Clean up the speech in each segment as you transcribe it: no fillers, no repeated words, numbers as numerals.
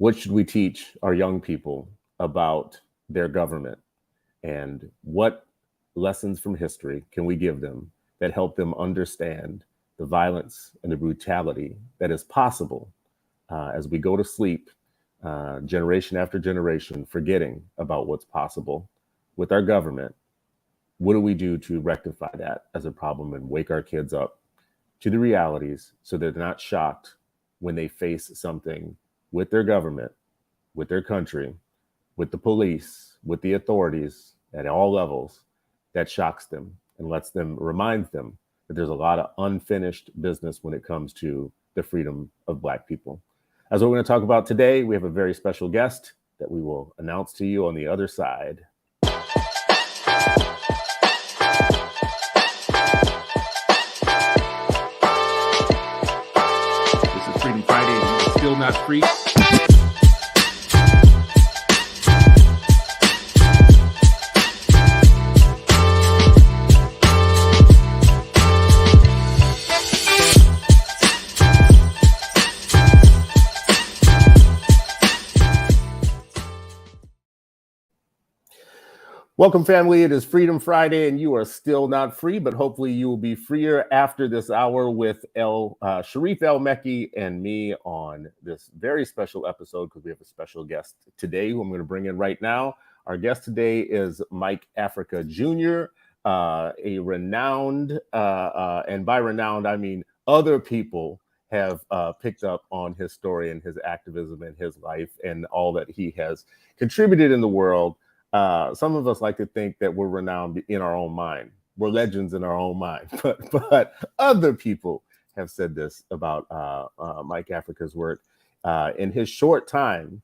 What should we teach our young people about their government? And what lessons from history can we give them that help them understand the violence and the brutality that is possible as we go to sleep, generation after generation, forgetting about what's possible with our government? What do we do to rectify that as a problem and wake our kids up to the realities so they're not shocked when they face something with their government, with their country, with the police, with the authorities at all levels that shocks them and reminds them that there's a lot of unfinished business when it comes to the freedom of Black people. As we're going to talk about today, we have a very special guest that we will announce to you on the other side. This is Freedom Friday, and you're still not free. Welcome, family. It is Freedom Friday, and you are still not free, but hopefully you will be freer after this hour with Sharif El-Mekki and me on this very special episode, because we have a special guest today who I'm going to bring in right now. Our guest today is Mike Africa Jr., a renowned, and by renowned, I mean other people have picked up on his story and his activism and his life and all that he has contributed in the world. Some of us like to think that we're renowned in our own mind. We're legends in our own mind, but other people have said this about Mike Africa's work. In his short time,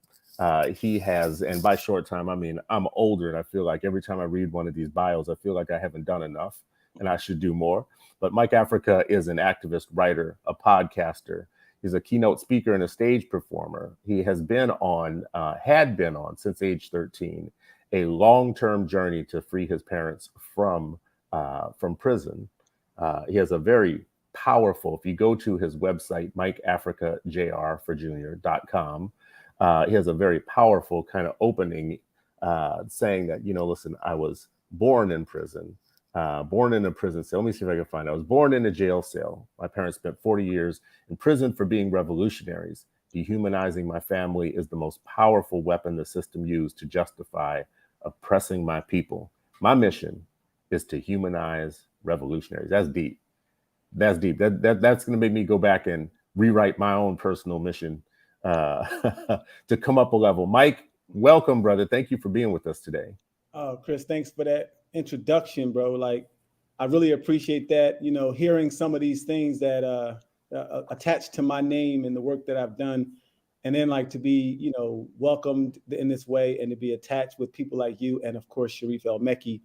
he has, and by short time, I mean, I'm older and I feel like every time I read one of these bios, I feel like I haven't done enough and I should do more. But Mike Africa is an activist, writer, a podcaster. He's a keynote speaker and a stage performer. He has been on, had been on since age 13, a long-term journey to free his parents from prison. He has a very powerful, if you go to his website, MikeAfricaJR.com, he has a very powerful kind of opening saying that, listen, I was born in prison, born in a prison cell. Let me see if I can find it. I was born in a jail cell. My parents spent 40 years in prison for being revolutionaries. Dehumanizing my family is the most powerful weapon the system used to justify oppressing my people. My mission is to humanize revolutionaries. That's deep. That's deep. That's going to make me go back and rewrite my own personal mission to come up a level. Mike, welcome, brother. Thank you for being with us today. Oh, Chris, thanks for that introduction, bro. Like, I really appreciate that. Hearing some of these things that attached to my name and the work that I've done. And then like to be, welcomed in this way and to be attached with people like you and, of course, Sharif El-Mekki.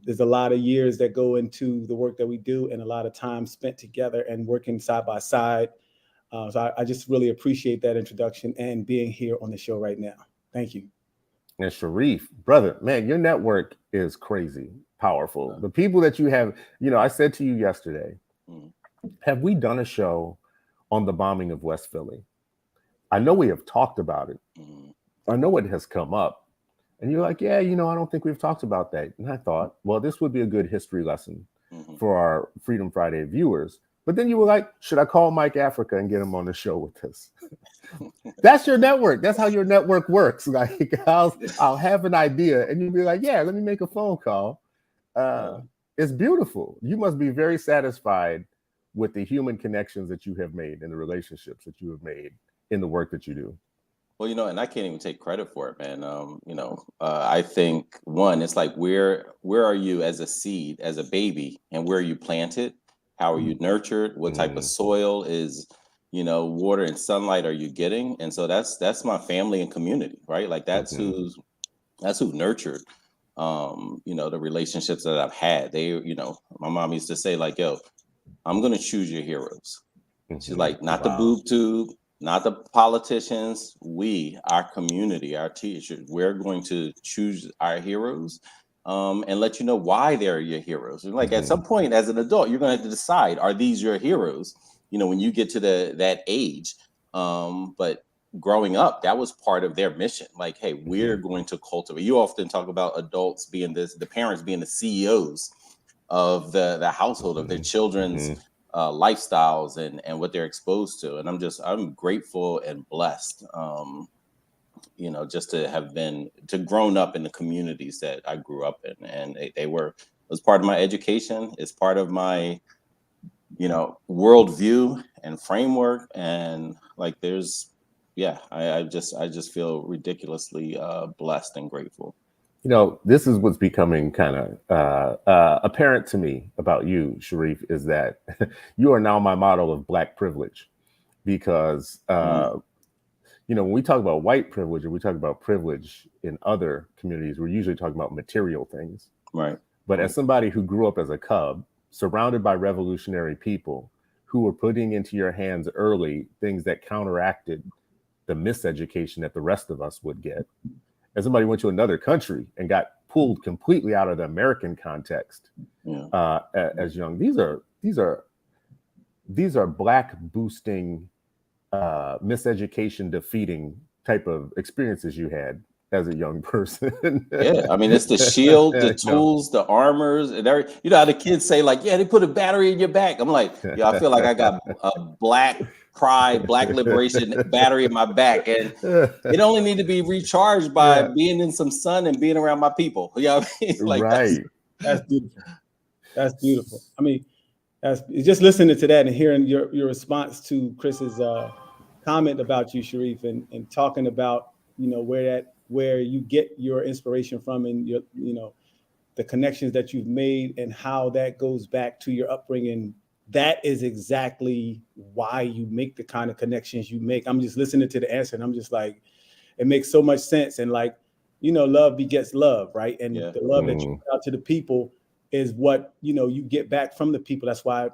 There's a lot of years that go into the work that we do and a lot of time spent together and working side by side. So I just really appreciate that introduction and being here on the show right now. Thank you. And Sharif, brother, man, your network is crazy, powerful. The people that you have, I said to you yesterday, have we done a show on the bombing of West Philly? I know we have talked about it. I know it has come up. And you're like, yeah, I don't think we've talked about that. And I thought, well, this would be a good history lesson for our Freedom Friday viewers. But then you were like, should I call Mike Africa and get him on the show with us? That's your network. That's how your network works. Like, I'll have an idea and you'll be like, yeah, let me make a phone call. It's beautiful. You must be very satisfied with the human connections that you have made and the relationships that you have made in the work that you do. Well, and I can't even take credit for it, man. I think one, it's like where are you as a seed, as a baby, and where are you planted? How are you nurtured? What type of soil is, water and sunlight are you getting? And so that's my family and community, right? Like that's who nurtured, the relationships that I've had. They, my mom used to say like, yo, I'm gonna choose your heroes. She's like, not the boob tube, not the politicians, our community, our teachers, we're going to choose our heroes and let you know why they're your heroes. And like at some point as an adult, you're going to have to decide, are these your heroes? When you get to that age. But growing up, that was part of their mission. Like, hey, we're going to cultivate. You often talk about adults being the parents being the CEOs of the household, of their children's lifestyles and what they're exposed to. And I'm grateful and blessed, just to have grown up in the communities that I grew up in. And it was part of my education. It's part of my, worldview and framework. And like, I just feel ridiculously blessed and grateful. This is what's becoming kind of apparent to me about you, Sharif, is that you are now my model of Black privilege, because when we talk about white privilege or we talk about privilege in other communities, we're usually talking about material things. Right. But as somebody who grew up as a cub, surrounded by revolutionary people who were putting into your hands early things that counteracted the miseducation that the rest of us would get, as somebody went to another country and got pulled completely out of the American context as young, these are Black boosting, miseducation defeating type of experiences you had as a young person. Yeah, I mean, it's the shield, the tools, the armors, and every. You know how the kids say, like, yeah, they put a battery in your back. I'm like, yeah, I feel like I got a Black pride, Black liberation battery in my back, and it only need to be recharged by being in some sun and being around my people. You know what I mean? Like, right. That's beautiful. That's beautiful. I mean, that's just listening to that and hearing your response to Chris's comment about you, Sharif, and talking about where you get your inspiration from, and your the connections that you've made and how that goes back to your upbringing. That is exactly why you make the kind of connections you make. I'm just listening to the answer and I'm just like, it makes so much sense. And like, love begets love, right? And the love that you put out to the people is what, you get back from the people. That's why,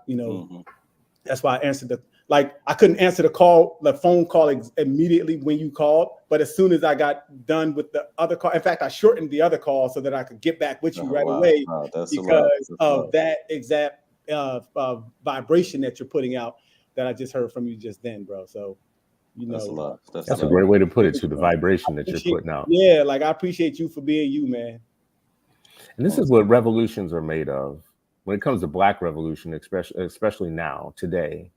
that's why I answered I couldn't answer the phone call immediately when you called. But as soon as I got done with the other call, in fact, I shortened the other call so that I could get back with you away because of that exact vibration that you're putting out that I just heard from you just then, bro. So, that's a great way to put it, to the vibration that you're putting out. Yeah, like I appreciate you for being you, man. And this is what revolutions are made of. When it comes to Black revolution, especially now, today,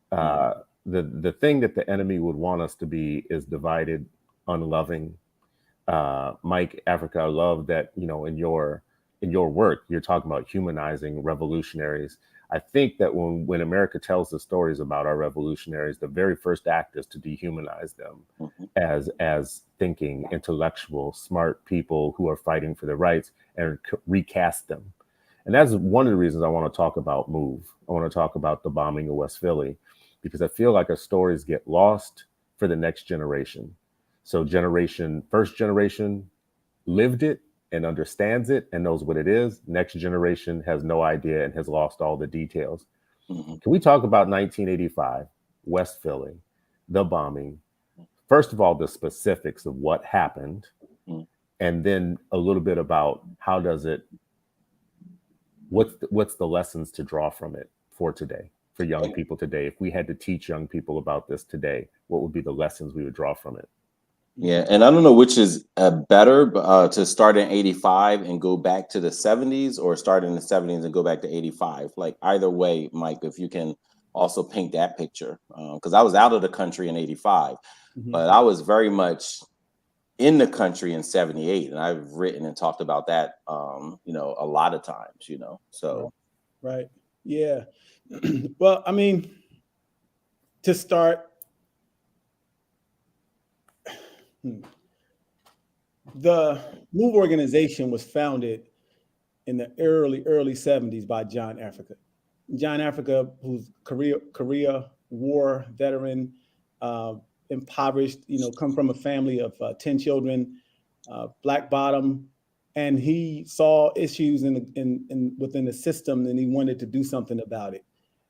the thing that the enemy would want us to be is divided, unloving. Mike, Africa, I love that, in your work, you're talking about humanizing revolutionaries. I think that when America tells the stories about our revolutionaries, the very first act is to dehumanize them as thinking, intellectual, smart people who are fighting for their rights, and recast them. And that's one of the reasons I want to talk about MOVE. I want to talk about the bombing of West Philly, because I feel like our stories get lost for the next generation. So first generation lived it and understands it and knows what it is. Next generation has no idea and has lost all the details. Can we talk about 1985, West Philly, the bombing? First of all, the specifics of what happened, and then a little bit about what's the lessons to draw from it for today, for young people today. If we had to teach young people about this today, what would be the lessons we would draw from it? Yeah, and I don't know which is better, to start in 85 and go back to the 70s, or start in the 70s and go back to 85. Like, either way, Mike, if you can also paint that picture, because I was out of the country in 85, but I was very much in the country in 78, and I've written and talked about that, a lot of times, so. Right. Yeah. Well, I mean, to start, the MOVE organization was founded in the early 70s by John Africa. John Africa, who's Korea War veteran, impoverished, come from a family of 10 children, Black bottom, and he saw issues within the system, and he wanted to do something about it.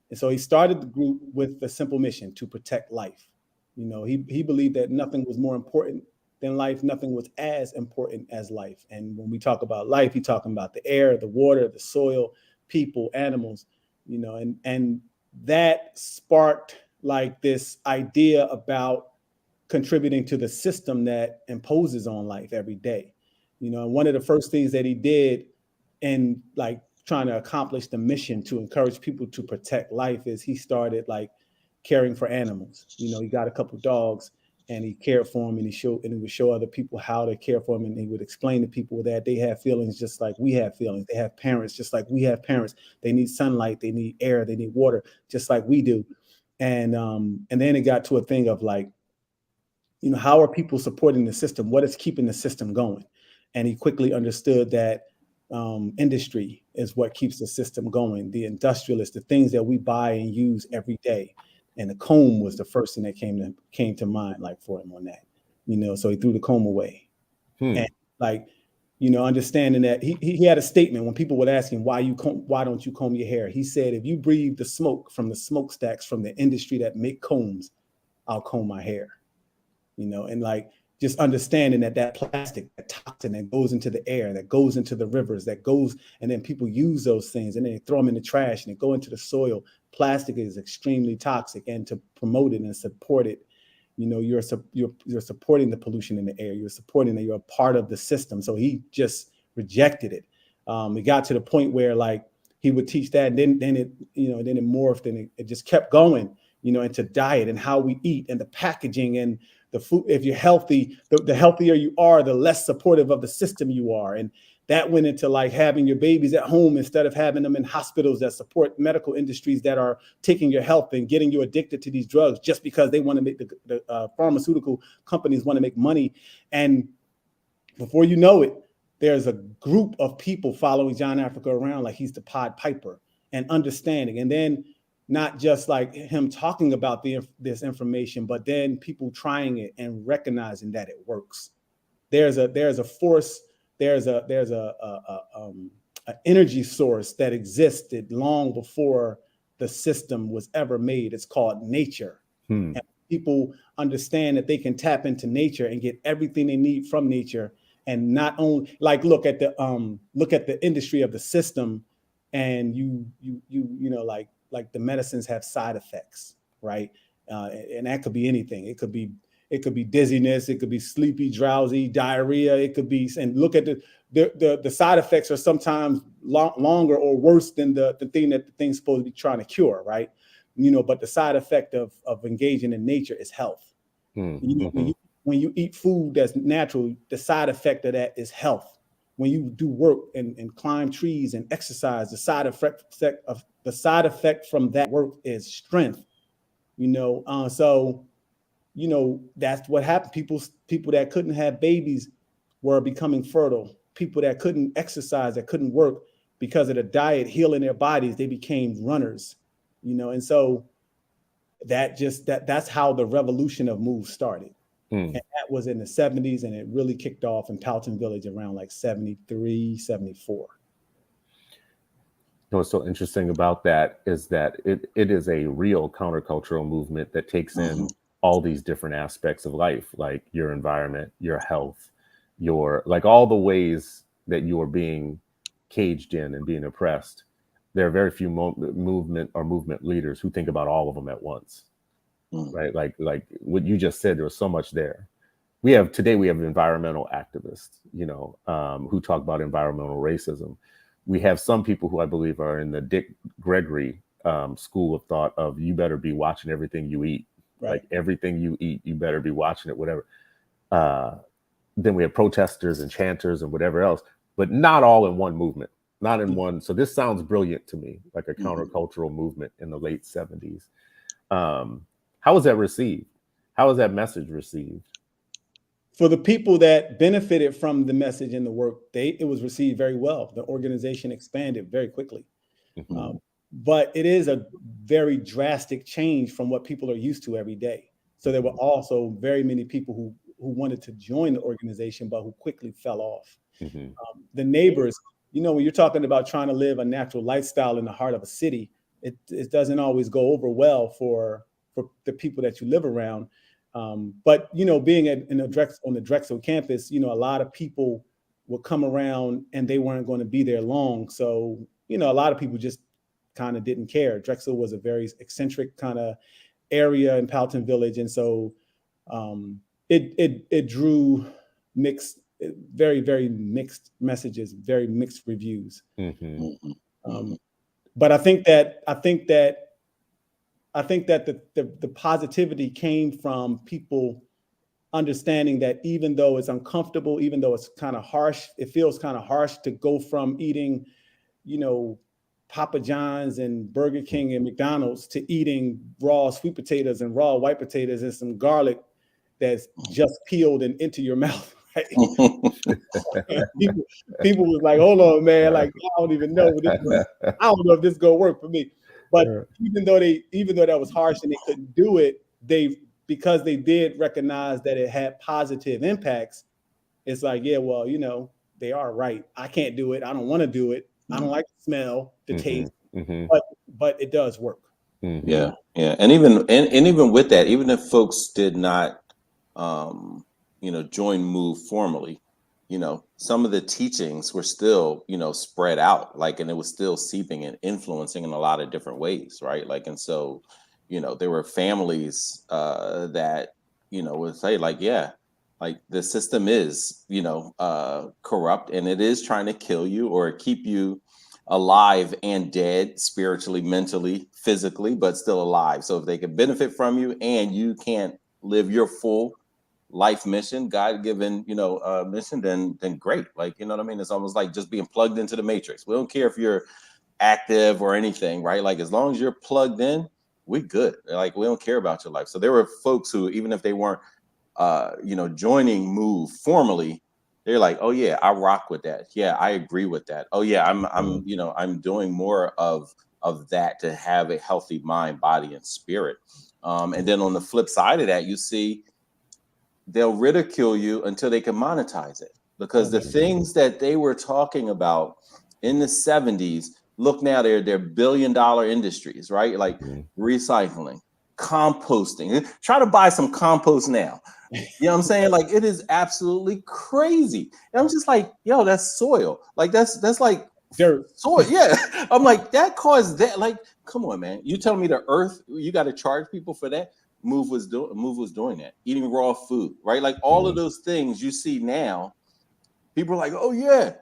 And so he started the group with the simple mission to protect life. He believed that nothing was more important than life. Nothing was as important as life. And when we talk about life, he's talking about the air, the water, the soil, people, animals, and that sparked like this idea about contributing to the system that imposes on life every day. You know, and one of the first things that he did in like trying to accomplish the mission to encourage people to protect life is he started like caring for animals. You know, he got a couple dogs and he cared for them, and he would show other people how to care for them, and he would explain to people that they have feelings just like we have feelings. They have parents just like we have parents. They need sunlight, they need air, they need water, just like we do. And then it got to a thing of like, you know, how are people supporting the system? What is keeping the system going? And he quickly understood that industry is what keeps the system going. The industrialists, the things that we buy and use every day. And the comb was the first thing that came to mind, like for him on that, you know. So he threw the comb away, and like, you know, understanding that he had a statement when people would ask him why don't you comb your hair? He said, if you breathe the smoke from the smokestacks from the industry that make combs, I'll comb my hair, you know. And like just understanding that plastic, that toxin that goes into the air, that goes into the rivers, that goes, and then people use those things and then they throw them in the trash and they go into the soil. Plastic is extremely toxic, and to promote it and support it, you know, you're supporting the pollution in the air. You're supporting that you're a part of the system. So he just rejected it. It got to the point where like he would teach that, and then it morphed, and it just kept going, you know, into diet and how we eat and the packaging and the food. If you're healthy, the healthier you are, the less supportive of the system you are. And that went into like having your babies at home instead of having them in hospitals that support medical industries that are taking your health and getting you addicted to these drugs just because they want to make the pharmaceutical companies want to make money. And before you know it, there's a group of people following John Africa around like he's the Pied Piper and understanding. And then not just like him talking about this information, but then people trying it and recognizing that it works. There's a force. There's an energy source that existed long before the system was ever made. It's called nature. And people understand that they can tap into nature and get everything they need from nature. And not only like look at the industry of the system, and you know like the medicines have side effects, right? And that could be anything. It could be dizziness. It could be sleepy, drowsy, diarrhea. It could be, and look at the side effects are sometimes longer or worse than the thing that the thing's supposed to be trying to cure, right? You know, but the side effect of engaging in nature is health. You know, when you eat food that's natural, the side effect of that is health. When you do work and climb trees and exercise, the side effect from that work is strength. You know, so. You know, that's what happened. People that couldn't have babies were becoming fertile. People that couldn't exercise, that couldn't work because of the diet healing their bodies, they became runners, you know. And so that's how the revolution of moves started. And that was in the 70s, and it really kicked off in Powelton Village around like 73, 74. What's so interesting about that is that it is a real countercultural movement that takes in all these different aspects of life, like your environment, your health, your like all the ways that you are being caged in and being oppressed. There are very few movement leaders who think about all of them at once, right? Like what you just said, there was so much there. Today we have environmental activists, you know, who talk about environmental racism. We have some people who I believe are in the Dick Gregory school of thought of you better be watching everything you eat. Right. Like everything you eat, you better be watching it, whatever. Then we have protesters and chanters and whatever else, but not all in one movement, not in one. So this sounds brilliant to me, like a countercultural movement in the late 70s. How was that received? How was that message received? For the people that benefited from the message and the work, it was received very well. The organization expanded very quickly. But it is a very drastic change from what people are used to every day. So there were also very many people who wanted to join the organization, but who quickly fell off. The neighbors, you know, when you're talking about trying to live a natural lifestyle in the heart of a city, it doesn't always go over well for the people that you live around. But, you know, being on the Drexel campus, you know, a lot of people would come around and they weren't going to be there long. So, you know, a lot of people just kind of didn't care. Drexel was a very eccentric kind of area in Powelton Village. And so it drew mixed, very, very mixed messages, very mixed reviews. But I think that the positivity came from people understanding that even though it's uncomfortable, even though it's kind of harsh, it feels kind of harsh to go from eating, Papa John's and Burger King and McDonald's to eating raw sweet potatoes and raw white potatoes and some garlic that's just peeled and into your mouth. Right? people was like, hold on, man, like I don't even know I don't know if this is gonna work for me. But even though that was harsh and they couldn't do it, because they did recognize that it had positive impacts, it's like, yeah, well, they are right. I can't do it. I don't want to do it. I don't like the smell, the taste, but it does work. Yeah. And even with that, even if folks did not, join MOVE formally, some of the teachings were still, spread out, and it was still seeping and influencing in a lot of different ways, right? And so, there were families that, would say the system is, corrupt, and it is trying to kill you or keep you alive and dead spiritually, mentally, physically, but still alive. So if they can benefit from you and you can't live your full life mission, God-given, mission, then great. You know what I mean? It's almost like just being plugged into the matrix. We don't care if you're active or anything, right? As long as you're plugged in, we're good. We don't care about your life. So there were folks who, even if they weren't, joining MOVE formally, they're like, oh yeah, I rock with that. Yeah, I agree with that. Oh yeah, I'm doing more of that to have a healthy mind, body, and spirit. And then on the flip side of that, you see, they'll ridicule you until they can monetize it, because the things that they were talking about in the 70s, look now, they're billion-dollar industries, right? Recycling, composting. Try to buy some compost now. You know what I'm saying? It is absolutely crazy. And I'm just like, yo, that's soil. That's like dirt. Soil. Yeah. I'm like, that caused that. Come on, man. You telling me the earth, you got to charge people for that? MOVE was doing that. Eating raw food, right? All of those things you see now, people are like, oh yeah,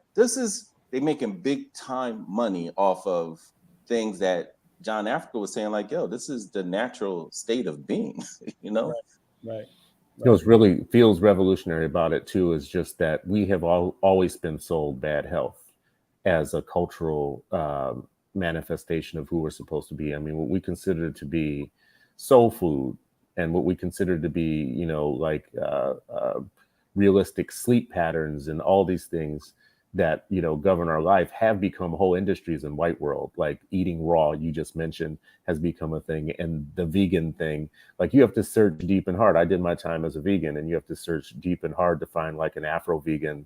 they making big time money off of things that John Africa was saying, yo, this is the natural state of being, Right. What really feels revolutionary about it too is just that we have always been sold bad health as a cultural manifestation of who we're supposed to be. I mean, what we consider to be soul food and what we consider to be, realistic sleep patterns and all these things that, govern our life have become whole industries in white world. Eating raw, you just mentioned, has become a thing. And the vegan thing, you have to search deep and hard. I did my time as a vegan, and you have to search deep and hard to find an Afro-vegan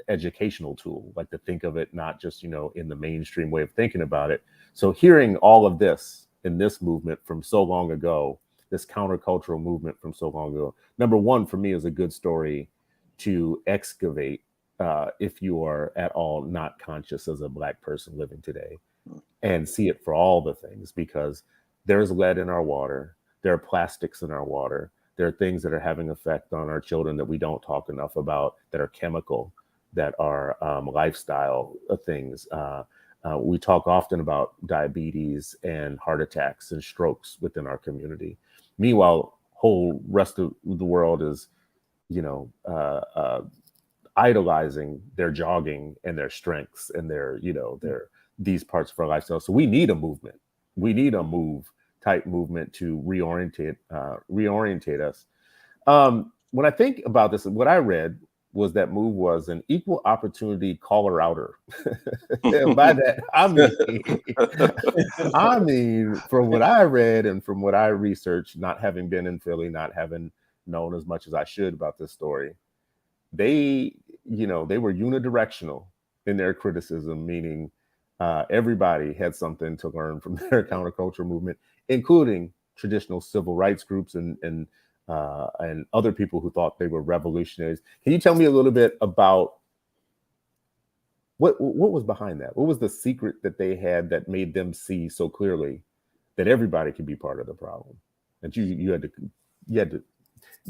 educational tool, to think of it, not just, in the mainstream way of thinking about it. So hearing all of this in this movement from so long ago, this countercultural movement from so long ago, number one, for me, is a good story to excavate if you are at all not conscious as a Black person living today, and see it for all the things, because there's lead in our water, there are plastics in our water, there are things that are having effect on our children that we don't talk enough about, that are chemical, that are lifestyle things. We talk often about diabetes and heart attacks and strokes within our community. Meanwhile, whole rest of the world is, idolizing their jogging and their strengths and their these parts of our lifestyle. So we need a movement. We need a MOVE type movement to reorientate us. When I think about this, what I read was that MOVE was an equal opportunity caller outer. And by that, I mean, from what I read and from what I researched, not having been in Philly, not having known as much as I should about this story, they were unidirectional in their criticism, meaning everybody had something to learn from their counterculture movement, including traditional civil rights groups and other people who thought they were revolutionaries. Can you tell me a little bit about what was behind that? What was the secret that they had that made them see so clearly that everybody could be part of the problem? That you had to yeah,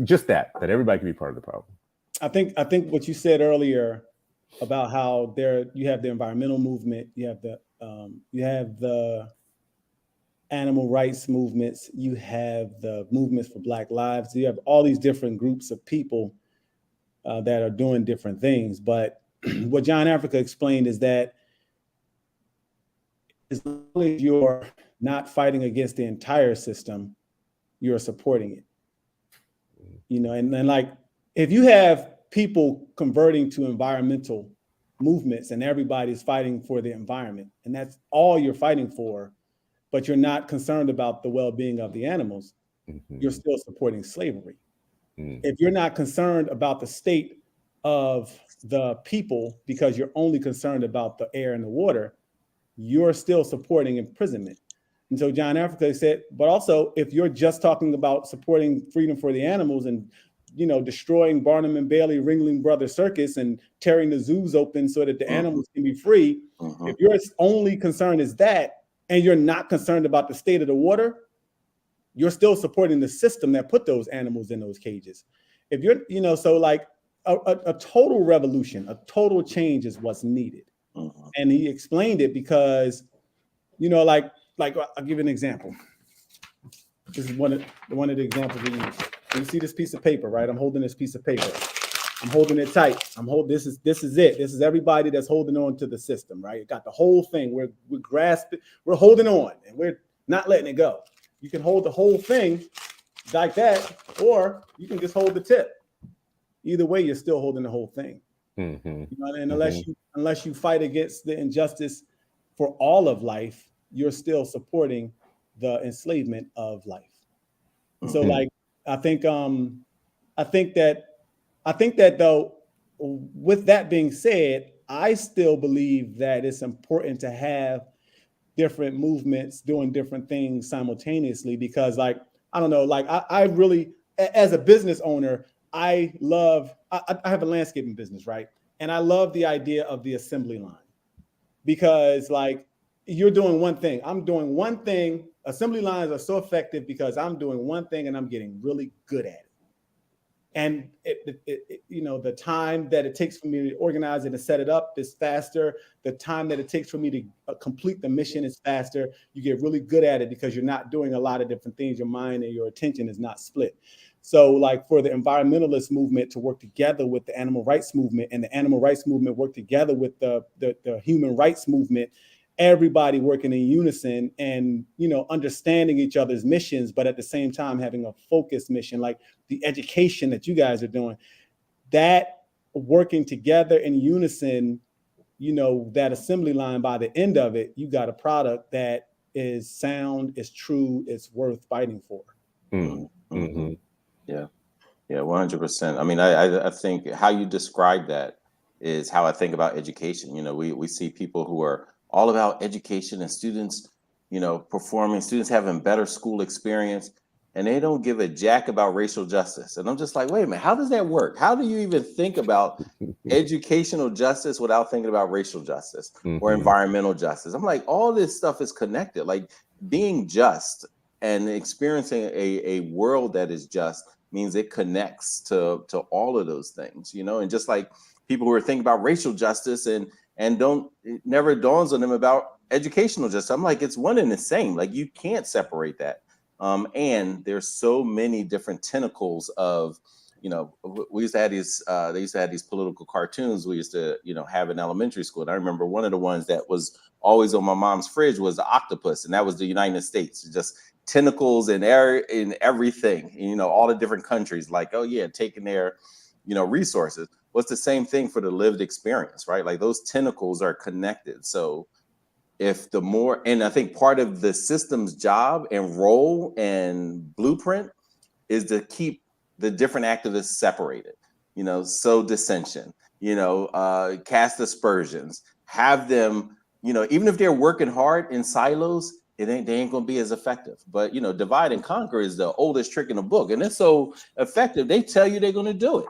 just that everybody can be part of the problem. I think what you said earlier about how you have the environmental movement, you have the animal rights movements, you have the movements for Black lives, you have all these different groups of people that are doing different things. But what John Africa explained is that as long as you're not fighting against the entire system, you're supporting it. You know, and then like if you have people converting to environmental movements and everybody's fighting for the environment, and that's all you're fighting for, but you're not concerned about the well-being of the animals, you're still supporting slavery. If you're not concerned about the state of the people because you're only concerned about the air and the water, you're still supporting imprisonment. And so John Africa said, but also if you're just talking about supporting freedom for the animals and, you know, destroying Barnum and Bailey, Ringling Brothers Circus and tearing the zoos open so that the animals can be free, if your only concern is that, and you're not concerned about the state of the water, you're still supporting the system that put those animals in those cages. If you're, you know, so like a total revolution, a total change is what's needed. And he explained it because, you know, like I'll give you an example. This is one of the examples we use. You see this piece of paper, right? I'm holding this piece of paper. I'm holding it tight. This is it. This is everybody that's holding on to the system, right? You got the whole thing. We're grasping, we're holding on, and we're not letting it go. You can hold the whole thing like that, or you can just hold the tip. Either way, you're still holding the whole thing. You know, and unless you fight against the injustice for all of life, you're still supporting the enslavement of life. So, like, I think that though, with that being said, I still believe that it's important to have different movements doing different things simultaneously, because like, I don't know, like I really, as a business owner, I have a landscaping business, right? And I love the idea of the assembly line, because like you're doing one thing, I'm doing one thing. Assembly lines are so effective because I'm doing one thing and I'm getting really good at it. And you know, the time that it takes for me to organize it and set it up is faster. The time that it takes for me to complete the mission is faster. You get really good at it because you're not doing a lot of different things. Your mind and your attention is not split. So like for the environmentalist movement to work together with the animal rights movement, and the animal rights movement work together with the human rights movement, everybody working in unison and, you know, understanding each other's missions, but at the same time having a focused mission, like the education that you guys are doing, that working together in unison, you know, that assembly line, by the end of it, you got a product that is sound, is true, it's worth fighting for. Yeah, 100%. I mean, I think how you describe that is how I think about education. You know, we see people who are all about education and students, you know, performing, students having better school experience, and they don't give a jack about racial justice. And I'm just like, wait a minute, how does that work? How do you even think about educational justice without thinking about racial justice or environmental justice? I'm like, all this stuff is connected. Like being just and experiencing a world that is just means it connects to all of those things, you know. And just like people who are thinking about racial justice and it never dawns on them about educational justice. I'm like, it's one and the same. Like you can't separate that. And there's so many different tentacles of, you know, we used to have these, they used to have these political cartoons we used to, you know, have in elementary school. And I remember one of the ones that was always on my mom's fridge was the octopus. And that was the United States, just tentacles in everything, you know, all the different countries, like, oh yeah, taking their, you know, resources. Well, it's the same thing for the lived experience, right? Like those tentacles are connected. So if the more, and I think part of the system's job and role and blueprint is to keep the different activists separated, you know, sow dissension, you know, cast aspersions, have them, you know, even if they're working hard in silos, they ain't gonna be as effective. But, you know, divide and conquer is the oldest trick in the book. And it's so effective, they tell you they're gonna do it.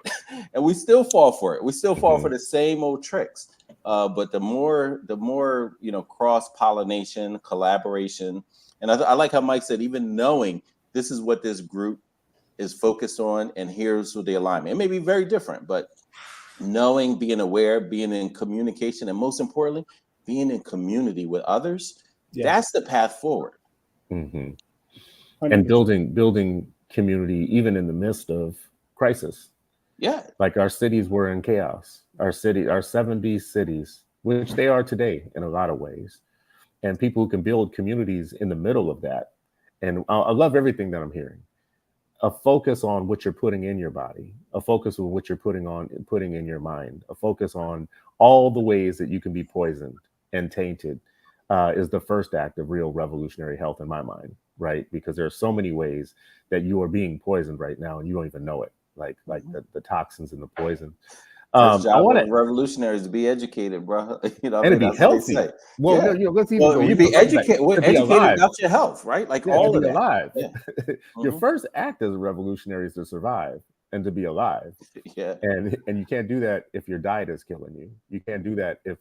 And we still fall for it. We still fall for the same old tricks. But the more, you know, cross-pollination, collaboration. And I like how Mike said, even knowing this is what this group is focused on, and here's what the alignment. It may be very different, but knowing, being aware, being in communication, and most importantly, being in community with others, that's the path forward. Mm-hmm. And building community even in the midst of crisis. Yeah. Like our cities were in chaos. Our 70 cities, which they are today in a lot of ways. And people who can build communities in the middle of that. And I love everything that I'm hearing. A focus on what you're putting in your body, a focus on what you're putting in your mind, a focus on all the ways that you can be poisoned and tainted is the first act of real revolutionary health in my mind, right? Because there are so many ways that you are being poisoned right now and you don't even know it, like the toxins and the poison. First job of revolutionaries to be educated, bro. You know, and to be healthy. Well, yeah. Let's even go. You be educated. Educated about your health, right? Like all of that. Alive. Yeah. Your first act as a revolutionary is to survive and to be alive. Yeah. And you can't do that if your diet is killing you. You can't do that if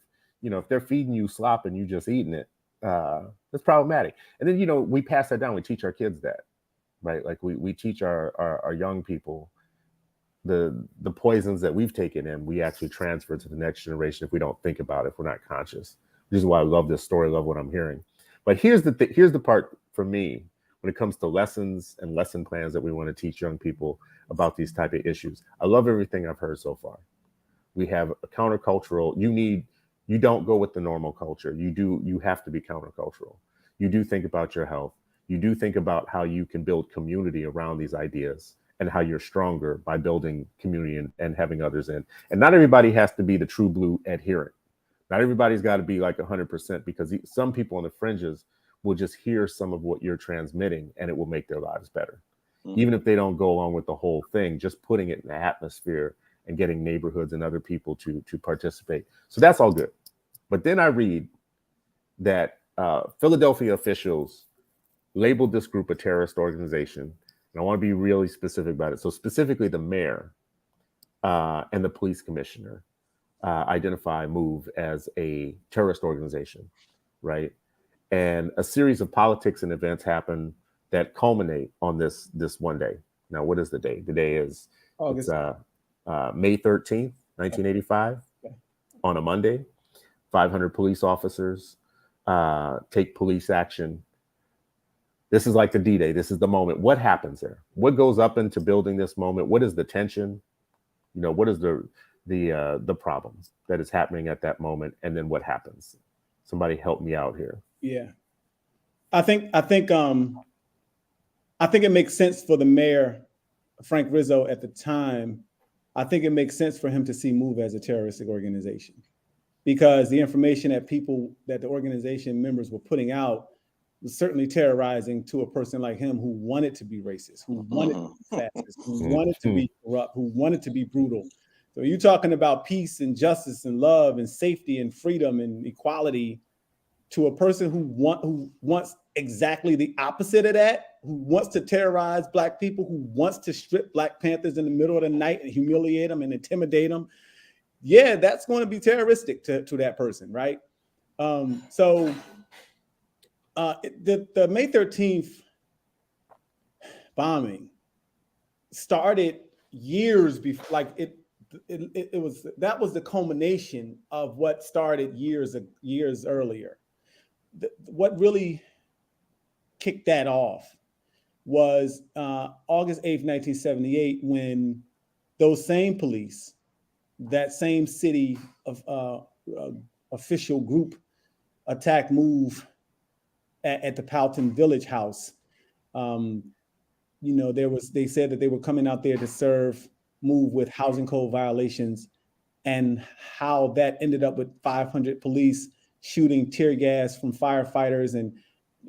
they're feeding you slop and you just eating it. That's problematic. And then we pass that down. We teach our kids that, right? Like we teach our young people the poisons that we've taken in, we actually transfer to the next generation if we don't think about it, if we're not conscious. This is why I love this story, love what I'm hearing. But here's the part for me when it comes to lessons and lesson plans that we want to teach young people about these type of issues. I love everything I've heard so far. We have a countercultural. You don't go with the normal culture. You have to be countercultural. You do think about your health. You do think about how you can build community around these ideas and how you're stronger by building community and having others in. And not everybody has to be the true blue adherent. Not everybody's got to be like 100%, because some people on the fringes will just hear some of what you're transmitting and it will make their lives better. Mm-hmm. Even if they don't go along with the whole thing, just putting it in the atmosphere and getting neighborhoods and other people to participate. So that's all good. But then I read that Philadelphia officials labeled this group a terrorist organization. And I want to be really specific about it. So specifically the mayor and the police commissioner identify MOVE as a terrorist organization, right? And a series of politics and events happen that culminate on this one day. Now, what is the day? The day is May 13th, 1985, on a Monday. 500 police officers take police action. This is like the D-Day. This is the moment. What happens there? What goes up into building this moment? What is the tension? What is the problem that is happening at that moment? And then what happens? Somebody help me out here. Yeah, I think it makes sense for the mayor, Frank Rizzo, at the time. I think it makes sense for him to see MOVE as a terroristic organization, because the information that the organization members were putting out was certainly terrorizing to a person like him who wanted to be racist, who wanted to be fascist, who wanted to be corrupt, who wanted to be brutal. So you're talking about peace and justice and love and safety and freedom and equality to a person who wants exactly the opposite of that, who wants to terrorize Black people, who wants to strip Black Panthers in the middle of the night and humiliate them and intimidate them. Yeah, that's going to be terroristic to that person, right? The May 13th bombing started years before. That was the culmination of what started years earlier. What really kicked that off was August 8th, 1978, when those same police, that same city of official group, attacked MOVE at the Powelton Village House. They said that they were coming out there to serve MOVE with housing code violations, and how that ended up with 500 police shooting tear gas from firefighters and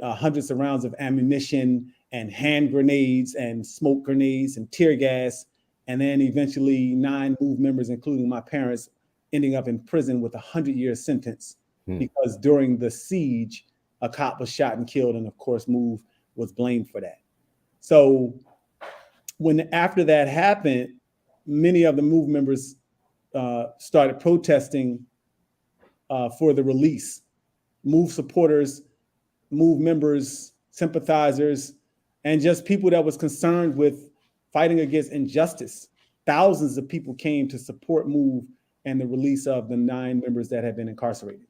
hundreds of rounds of ammunition and hand grenades and smoke grenades and tear gas. And then eventually 9 MOVE members, including my parents, ending up in prison with a 100-year sentence because during the siege, a cop was shot and killed. And of course, MOVE was blamed for that. So after that happened, many of the MOVE members started protesting for the release. MOVE supporters, MOVE members, sympathizers, and just people that was concerned with fighting against injustice. Thousands of people came to support MOVE and the release of the 9 members that had been incarcerated.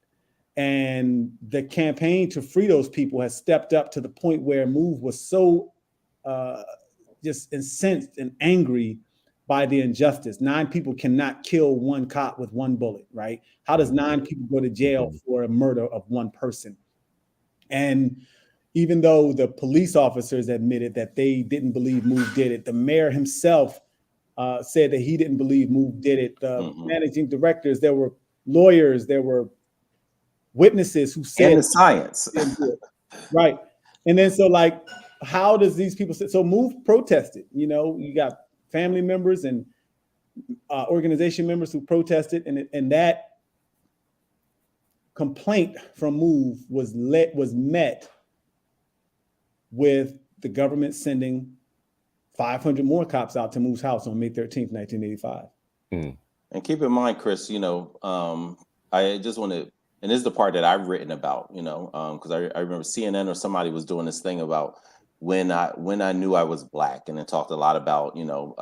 And the campaign to free those people has stepped up to the point where MOVE was so just incensed and angry by the injustice. 9 people cannot kill one cop with 1 bullet, right? How does 9 people go to jail for a murder of 1 person? And even though the police officers admitted that they didn't believe MOVE did it, the mayor himself said that he didn't believe MOVE did it. The managing directors, there were lawyers, there were witnesses who said— And the science. Right. And then so like, how does these people say? So MOVE protested, you know, you got family members and organization members who protested, and that complaint from MOVE was met with the government sending 500 more cops out to MOVE's house on May 13th, 1985. And keep in mind, Chris, you know, I just want to, and this is the part that I've written about, you know, because I remember CNN or somebody was doing this thing about when I knew I was Black, and it talked a lot about, you know,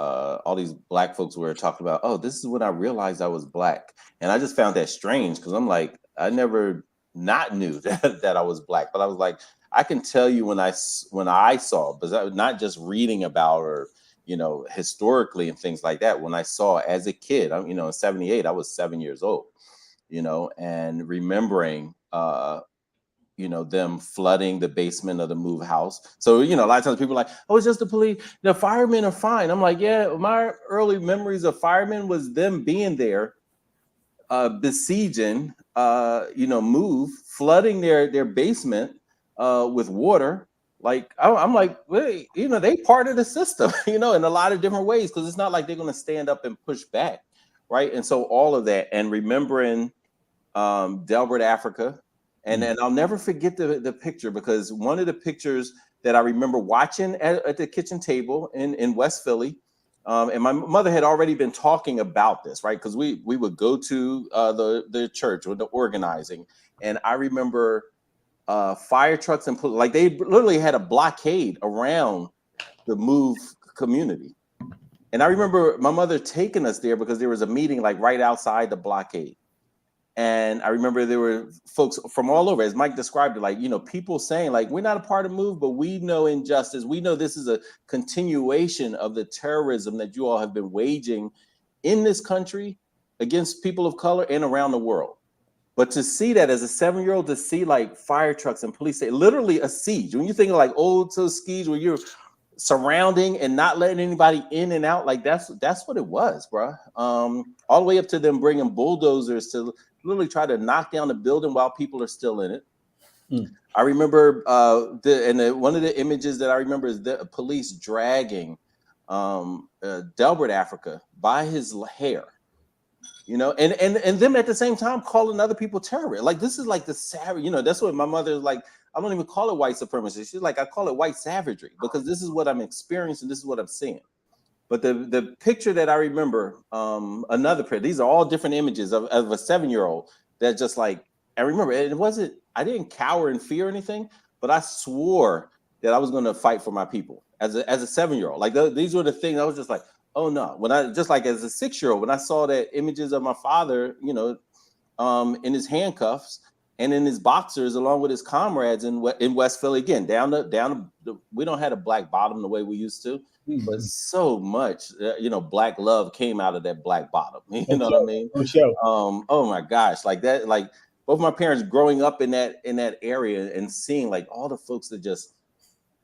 all these Black folks were talking about, oh, this is when I realized I was Black. And I just found that strange, because I'm like, I never not knew that I was Black, but I was like, I can tell you when I saw, but not just reading about or, you know, historically and things like that. When I saw as a kid, you know, in '78, I was 7 years old, you know, and remembering, you know, them flooding the basement of the MOVE house. So, you know, a lot of times people are like, oh, it's just the police. The firemen are fine. I'm like, yeah, my early memories of firemen was them being there, besieging, you know, MOVE, flooding their basement with water. Like, I'm like, wait, you know, they part of the system, you know, in a lot of different ways, because it's not like they're going to stand up and push back, right? And so all of that, and remembering Delbert, Africa. And I'll never forget the picture, because one of the pictures that I remember watching at the kitchen table in West Philly, and my mother had already been talking about this, right? Because we would go to the church or the organizing, and I remember fire trucks and like they literally had a blockade around the MOVE community. And I remember my mother taking us there because there was a meeting like right outside the blockade. And I remember there were folks from all over, as Mike described it, like, you know, people saying like, we're not a part of MOVE, but we know injustice. We know this is a continuation of the terrorism that you all have been waging in this country against people of color and around the world. But to see that as a 7-year-old, to see like fire trucks and police, literally a siege. When you think of like old Tuskegee, where you're surrounding and not letting anybody in and out, like that's what it was, bro. All the way up to them bringing bulldozers to literally try to knock down the building while people are still in it. I remember one of the images that I remember is the police dragging Delbert, Africa by his hair, you know, and them at the same time calling other people terrorists. Like, this is like the savage, you know, that's what my mother is like. I don't even call it white supremacy. She's like, I call it white savagery, because this is what I'm experiencing. This is what I'm seeing. But the picture that I remember, another picture, these are all different images of a 7-year-old that just like, I remember, it wasn't, I didn't cower in fear or anything, but I swore that I was going to fight for my people as a 7-year-old. Like these were the things I was just like, oh no. When I, just like as a 6-year-old, when I saw that images of my father, you know, in his handcuffs and in his boxers, along with his comrades in West Philly, again, we don't have a black bottom the way we used to. But so much, you know, black love came out of that black bottom. You know what I mean? For sure. Oh my gosh, like that, like both my parents growing up in that area and seeing like all the folks that just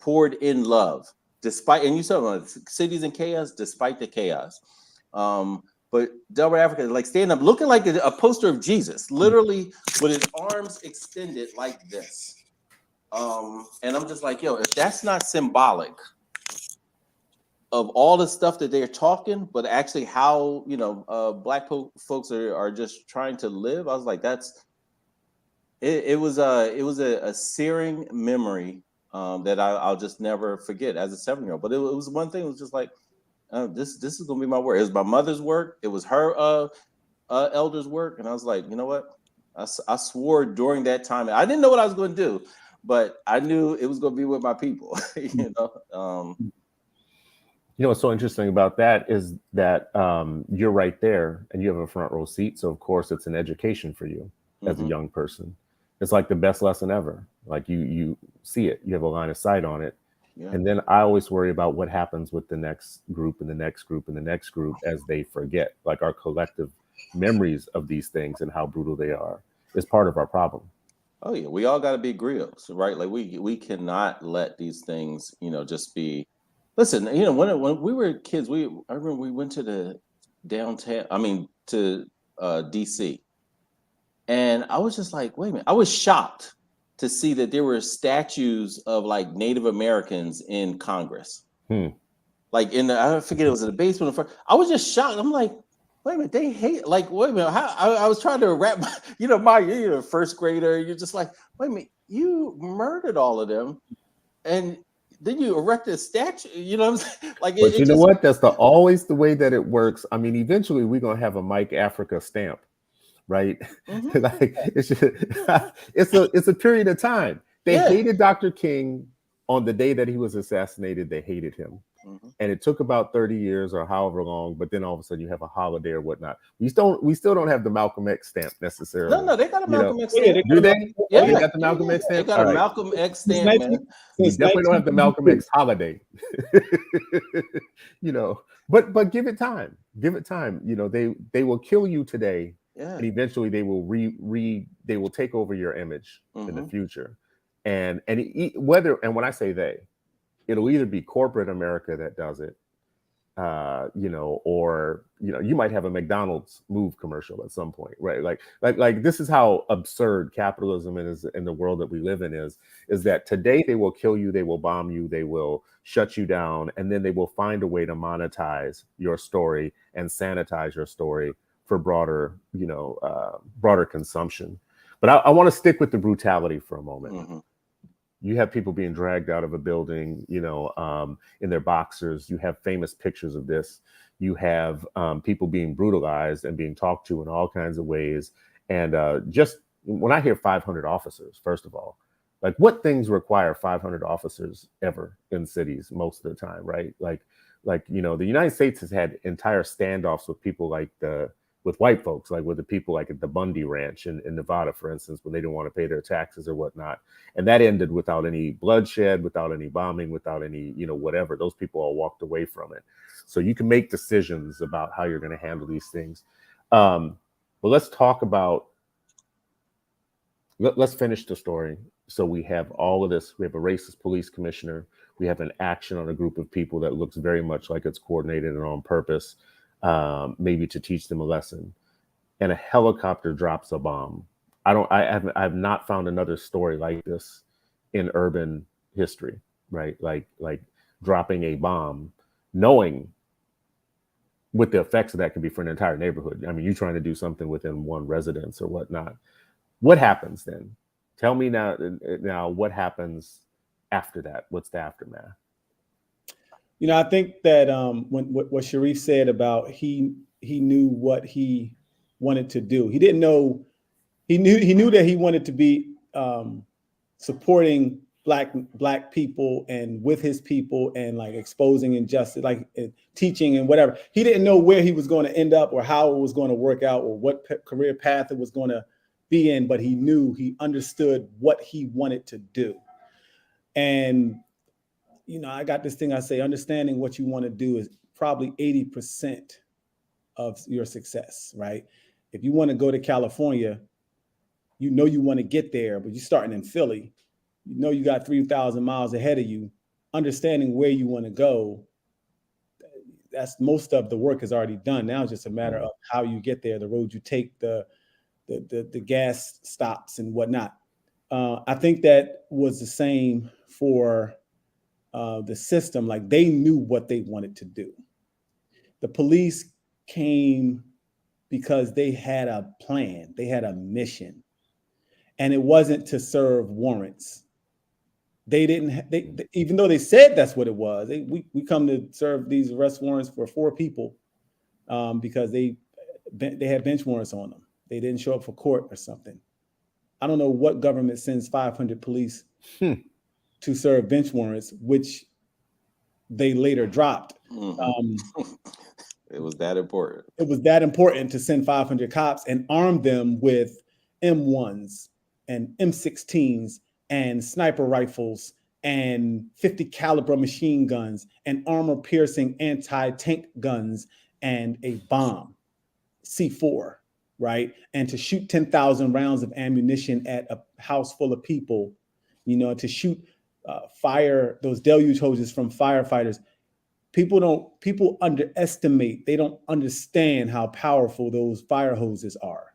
poured in love, despite, and you saw cities in chaos, despite the chaos. But Delbert, Africa, like standing up, looking like a poster of Jesus, literally with his arms extended like this. And I'm just like, yo, if that's not symbolic of all the stuff that they're talking, but actually how, you know, black folks are just trying to live. I was like, it was a searing memory that I'll just never forget as a 7-year-old. But it was one thing. It was just like, this is gonna be my work. It was my mother's work. It was her elders' work, and I was like, you know what? I swore during that time. I didn't know what I was going to do, but I knew it was going to be with my people. You know. You know what's so interesting about that is that you're right there and you have a front row seat. So of course it's an education for you as a young person. It's like the best lesson ever. Like you see it, you have a line of sight on it. Yeah. And then I always worry about what happens with the next group and the next group and the next group as they forget. Like our collective memories of these things and how brutal they are is part of our problem. Oh yeah, we all got to be griots, right? Like we cannot let these things, just be. Listen, when we were kids, I remember we went to the downtown. I mean, to DC, and I was just like, wait a minute. I was shocked to see that there were statues of like Native Americans in Congress. Like I forget, it was in the basement. I was just shocked. I'm like, wait a minute, they hate, like, wait a minute. I was trying to wrap you're a first grader. You're just like, wait a minute, you murdered all of them. And then you erect a statue, you know what I'm saying? Like, but you know what? That's always the way that it works. I mean, eventually we're going to have a Mike Africa stamp, right? Like it's just, it's a period of time. They hated Dr. King on the day that he was assassinated. They hated him. And it took about 30 years or however long, but then all of a sudden you have a holiday or whatnot. We still don't have the Malcolm X stamp necessarily. No, they got a Malcolm X stamp. Do they? Yeah, they got the Malcolm X stamp. They got a Malcolm X stamp, man. We definitely don't have the Malcolm X holiday. But give it time. Give it time. They will kill you today, and eventually they will they will take over your image in the future. And when I say they, it'll either be corporate America that does it, or you might have a McDonald's move commercial at some point, right? Like this is how absurd capitalism is in the world that we live in is that today they will kill you, they will bomb you, they will shut you down, and then they will find a way to monetize your story and sanitize your story for broader consumption. But I want to stick with the brutality for a moment. You have people being dragged out of a building, in their boxers. You have famous pictures of this. You have people being brutalized and being talked to in all kinds of ways. And just when I hear 500 officers, first of all, like what things require 500 officers ever in cities most of the time, right? Like the United States has had entire standoffs with people with white folks, like with the people like at the Bundy Ranch in Nevada, for instance, when they didn't want to pay their taxes or whatnot. And that ended without any bloodshed, without any bombing, without any, whatever. Those people all walked away from it. So you can make decisions about how you're going to handle these things. But let's talk about, let's finish the story. So we have all of this. We have a racist police commissioner. We have an action on a group of people that looks very much like it's coordinated and on purpose. Maybe to teach them a lesson, and a helicopter drops a bomb. I have not found another story like this in urban history, right? Like dropping a bomb, knowing what the effects of that could be for an entire neighborhood. I mean, you're trying to do something within one residence or whatnot. What happens then? Tell me now what happens after that? What's the aftermath? I think that what Sharif said about he knew what he wanted to do. He didn't know. He knew that he wanted to be supporting black people and with his people and like exposing injustice, like teaching and whatever. He didn't know where he was going to end up or how it was going to work out or what career path it was going to be in. But he understood what he wanted to do. And I got this thing I say, understanding what you want to do is probably 80% of your success, right? If you want to go to California, you want to get there, but you're starting in Philly, you got 3,000 miles ahead of you. Understanding where you want to go, that's most of the work is already done. Now it's just a matter of how you get there, the road you take, the gas stops and whatnot. I think that was the same for the system. Like they knew what they wanted to do. The police came because they had a plan, they had a mission, and it wasn't to serve warrants. They didn't. Even though they said that's what it was. We come to serve these arrest warrants for 4 people because they had bench warrants on them. They didn't show up for court or something. I don't know what government sends 500 police to serve bench warrants, which they later dropped. It was that important. It was that important to send 500 cops and arm them with M1s and M16s and sniper rifles and 50 caliber machine guns and armor piercing anti-tank guns and a bomb, C4, right? And to shoot 10,000 rounds of ammunition at a house full of people, to shoot fire, those deluge hoses from firefighters. People underestimate, they don't understand how powerful those fire hoses are.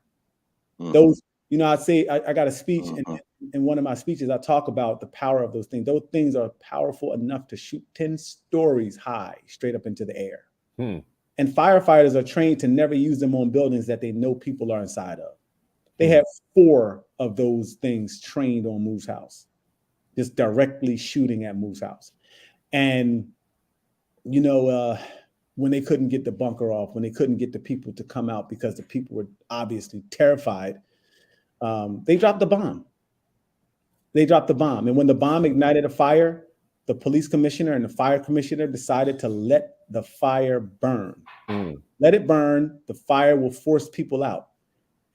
Those, I'd say I got a speech, and in one of my speeches, I talk about the power of those things. Those things are powerful enough to shoot 10 stories high straight up into the air. And firefighters are trained to never use them on buildings that they know people are inside of. They have 4 of those things trained on Move's house, just directly shooting at Move's house. And, when they couldn't get the bunker off, when they couldn't get the people to come out because the people were obviously terrified, they dropped the bomb. And when the bomb ignited a fire, the police commissioner and the fire commissioner decided to let the fire burn. Let it burn. The fire will force people out.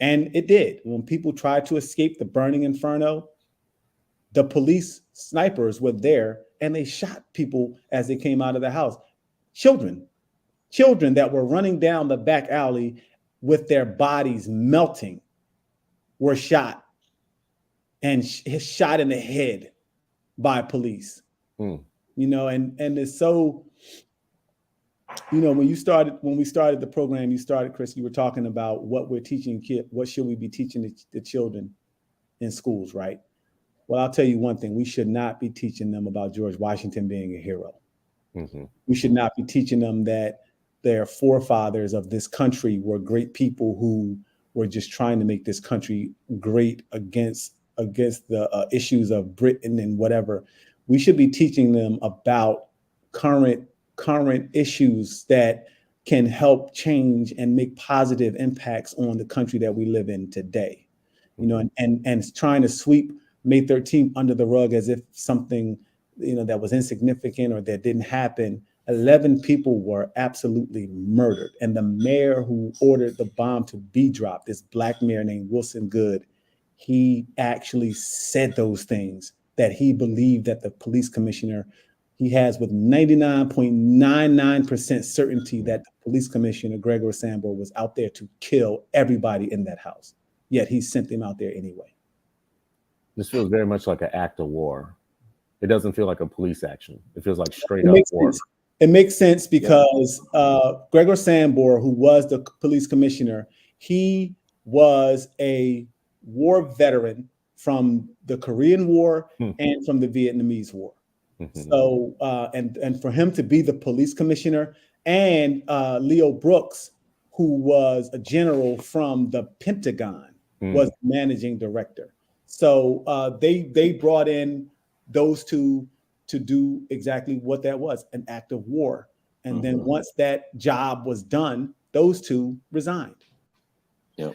And it did. When people tried to escape the burning inferno, the police snipers were there and they shot people as they came out of the house. Children that were running down the back alley with their bodies melting were shot and shot in the head by police. And it's so, when we started the program, Chris, you were talking about what we're teaching kids, what should we be teaching the children in schools, right? Well, I'll tell you one thing, we should not be teaching them about George Washington being a hero. We should not be teaching them that their forefathers of this country were great people who were just trying to make this country great against the issues of Britain and whatever. We should be teaching them about current issues that can help change and make positive impacts on the country that we live in today. And trying to sweep May 13th under the rug as if something, that was insignificant or that didn't happen. 11 people were absolutely murdered. And the mayor who ordered the bomb to be dropped, this Black mayor named Wilson Goode, he actually said those things that he believed that the police commissioner, he has with 99.99% certainty that the police commissioner, Gregory Sambor, was out there to kill everybody in that house. Yet he sent them out there anyway. This feels very much like an act of war. It doesn't feel like a police action. It feels like straight up war. It makes sense because Gregory Sambor, who was the police commissioner, he was a war veteran from the Korean War and from the Vietnamese War. So, and for him to be the police commissioner, and Leo Brooks, who was a general from the Pentagon, was managing director. So they brought in those two to do exactly what that was, an act of war. And then once that job was done, those two resigned. Yep.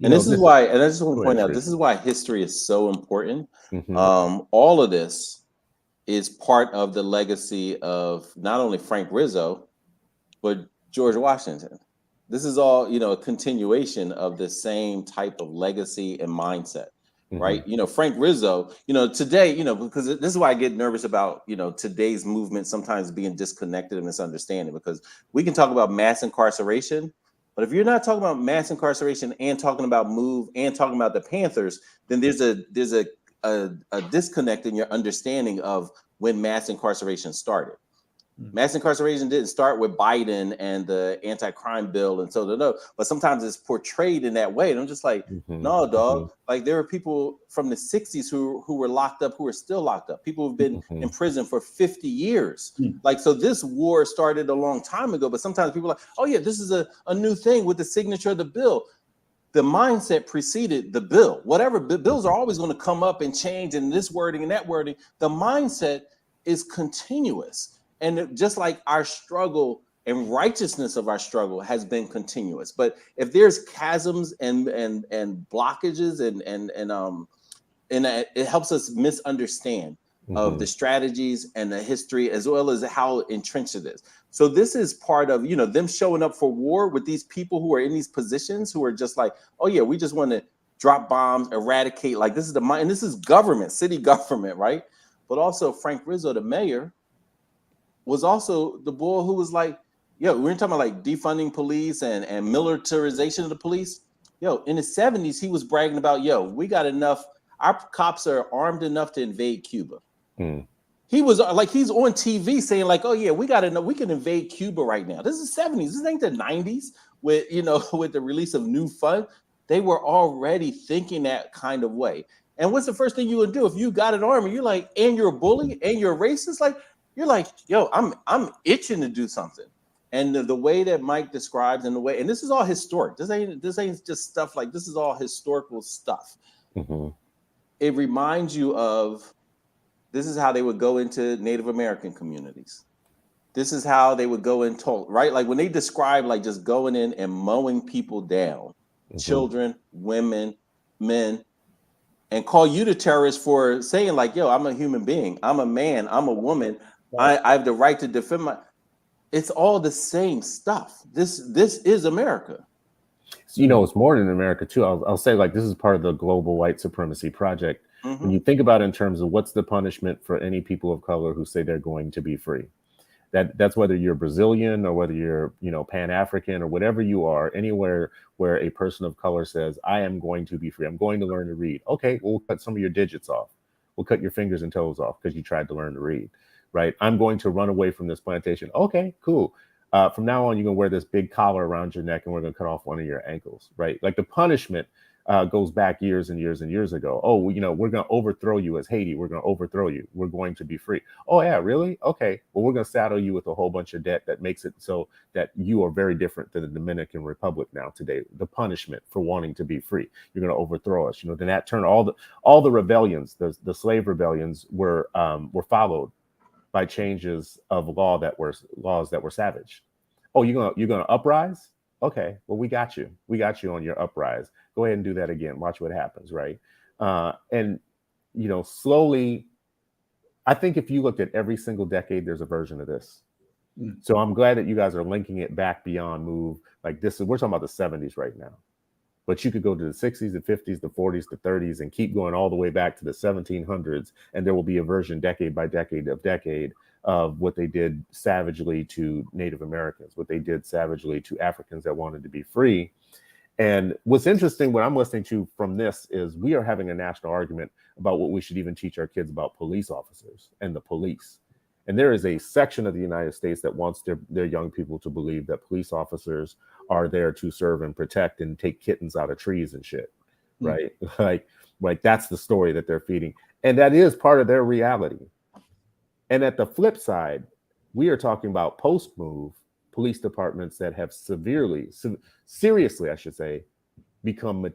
And this is why, and I just want to point out, this is why history is so important. All of this is part of the legacy of not only Frank Rizzo, but George Washington. This is all, a continuation of the same type of legacy and mindset. Right. Frank Rizzo, today, because this is why I get nervous about, today's movement sometimes being disconnected and misunderstanding, because we can talk about mass incarceration, but if you're not talking about mass incarceration and talking about MOVE and talking about the Panthers, then there's a disconnect in your understanding of when mass incarceration started. Mass incarceration didn't start with Biden and the anti-crime bill and but sometimes it's portrayed in that way. And I'm just like, no, dog. Like there are people from the 60s who were locked up, who are still locked up. People who've been in prison for 50 years. Like, so this war started a long time ago, but sometimes people are like, oh yeah, this is a new thing with the signature of the bill. The mindset preceded the bill. Whatever bills are always going to come up and change, and this wording and that wording. The mindset is continuous. And just like our struggle and righteousness of our struggle has been continuous, but if there's chasms and blockages and it helps us misunderstand of the strategies and the history as well as how entrenched it is. So this is part of, them showing up for war with these people who are in these positions who are just like, oh yeah, we just want to drop bombs, eradicate. Like, this is the mind, and this is government, city government, right? But also Frank Rizzo, the mayor, was also the boy who was like, yo, we're talking about like defunding police and militarization of the police. Yo, in the 70s, he was bragging about, yo, we got enough, our cops are armed enough to invade Cuba. He was like, he's on TV saying like, oh yeah, we got enough, we can invade Cuba right now. This is 70s, this ain't the 90s with, with the release of new funds. They were already thinking that kind of way. And what's the first thing you would do if you got an army? You're like, and you're a bully and you're a racist, like, you're like, yo, I'm itching to do something. And the way that Mike describes, and the way, and this is all historic. This ain't just stuff like, this is all historical stuff. It reminds you of, this is how they would go into Native American communities. This is how they would go in, right? Like when they describe like just going in and mowing people down, children, women, men, and call you the terrorist for saying like, yo, I'm a human being. I'm a man. I'm a woman. Right. I have the right to defend my. It's all the same stuff. This is America. So, it's more than America too. I'll say like this is part of the global white supremacy project. When you think about it in terms of what's the punishment for any people of color who say they're going to be free, that's whether you're Brazilian or whether you're, Pan-African or whatever you are, anywhere where a person of color says, I am going to be free. I'm going to learn to read. Okay, we'll cut some of your digits off. We'll cut your fingers and toes off because you tried to learn to read. Right? I'm going to run away from this plantation. Okay, cool. From now on, you're going to wear this big collar around your neck and we're going to cut off one of your ankles, right? Like the punishment goes back years and years and years ago. Oh, we're going to overthrow you as Haiti. We're going to overthrow you. We're going to be free. Oh, yeah, really? Okay. Well, we're going to saddle you with a whole bunch of debt that makes it so that you are very different than the Dominican Republic now today. The punishment for wanting to be free. You're going to overthrow us. Then that turned all the rebellions, the slave rebellions were followed by changes of laws that were savage. Oh, you're gonna uprise? Okay, well, we got you on your uprise. Go ahead and do that again. Watch what happens, right? And slowly, I think if you looked at every single decade, there's a version of this. So I'm glad that you guys are linking it back beyond MOVE. Like we're talking about the 70s right now. But you could go to the 60s, the 50s, the 40s, the 30s, and keep going all the way back to the 1700s. And there will be a version decade by decade of what they did savagely to Native Americans, what they did savagely to Africans that wanted to be free. And what's interesting, what I'm listening to from this is we are having a national argument about what we should even teach our kids about police officers and the police. And there is a section of the United States that wants their young people to believe that police officers are there to serve and protect and take kittens out of trees and shit, right? Like that's the story that they're feeding. And that is part of their reality. And at the flip side, we are talking about post-MOVE police departments that have seriously, I should say, become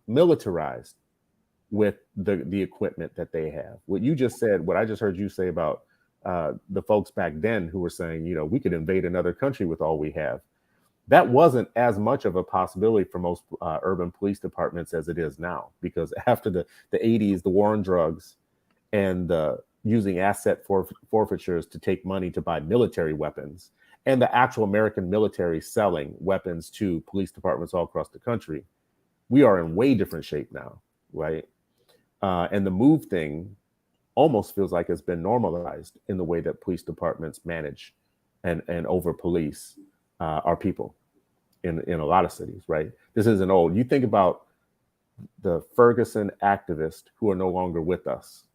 militarized with the equipment that they have. What you just said, what I just heard you say about the folks back then who were saying, we could invade another country with all we have. That wasn't as much of a possibility for most urban police departments as it is now, because after the 80s, the war on drugs and using asset forfeitures to take money to buy military weapons, and the actual American military selling weapons to police departments all across the country, we are in way different shape now, right? And the MOVE thing almost feels like it's been normalized in the way that police departments manage and over police our people in a lot of cities, right? This isn't old. You think about the Ferguson activists who are no longer with us,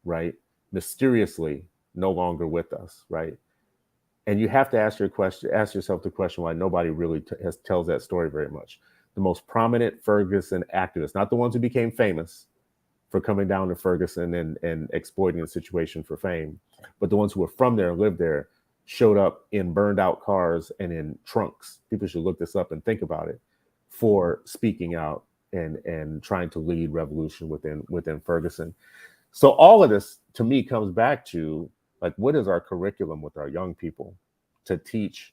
right? Mysteriously no longer with us, right? And you have to ask yourself the question why nobody really tells that story very much. The most prominent Ferguson activists, not the ones who became famous for coming down to Ferguson and exploiting the situation for fame, but the ones who were from there and lived there, showed up in burned out cars and in trunks. People should look this up and think about it, for speaking out and trying to lead revolution within Ferguson. So all of this to me comes back to, like, what is our curriculum with our young people to teach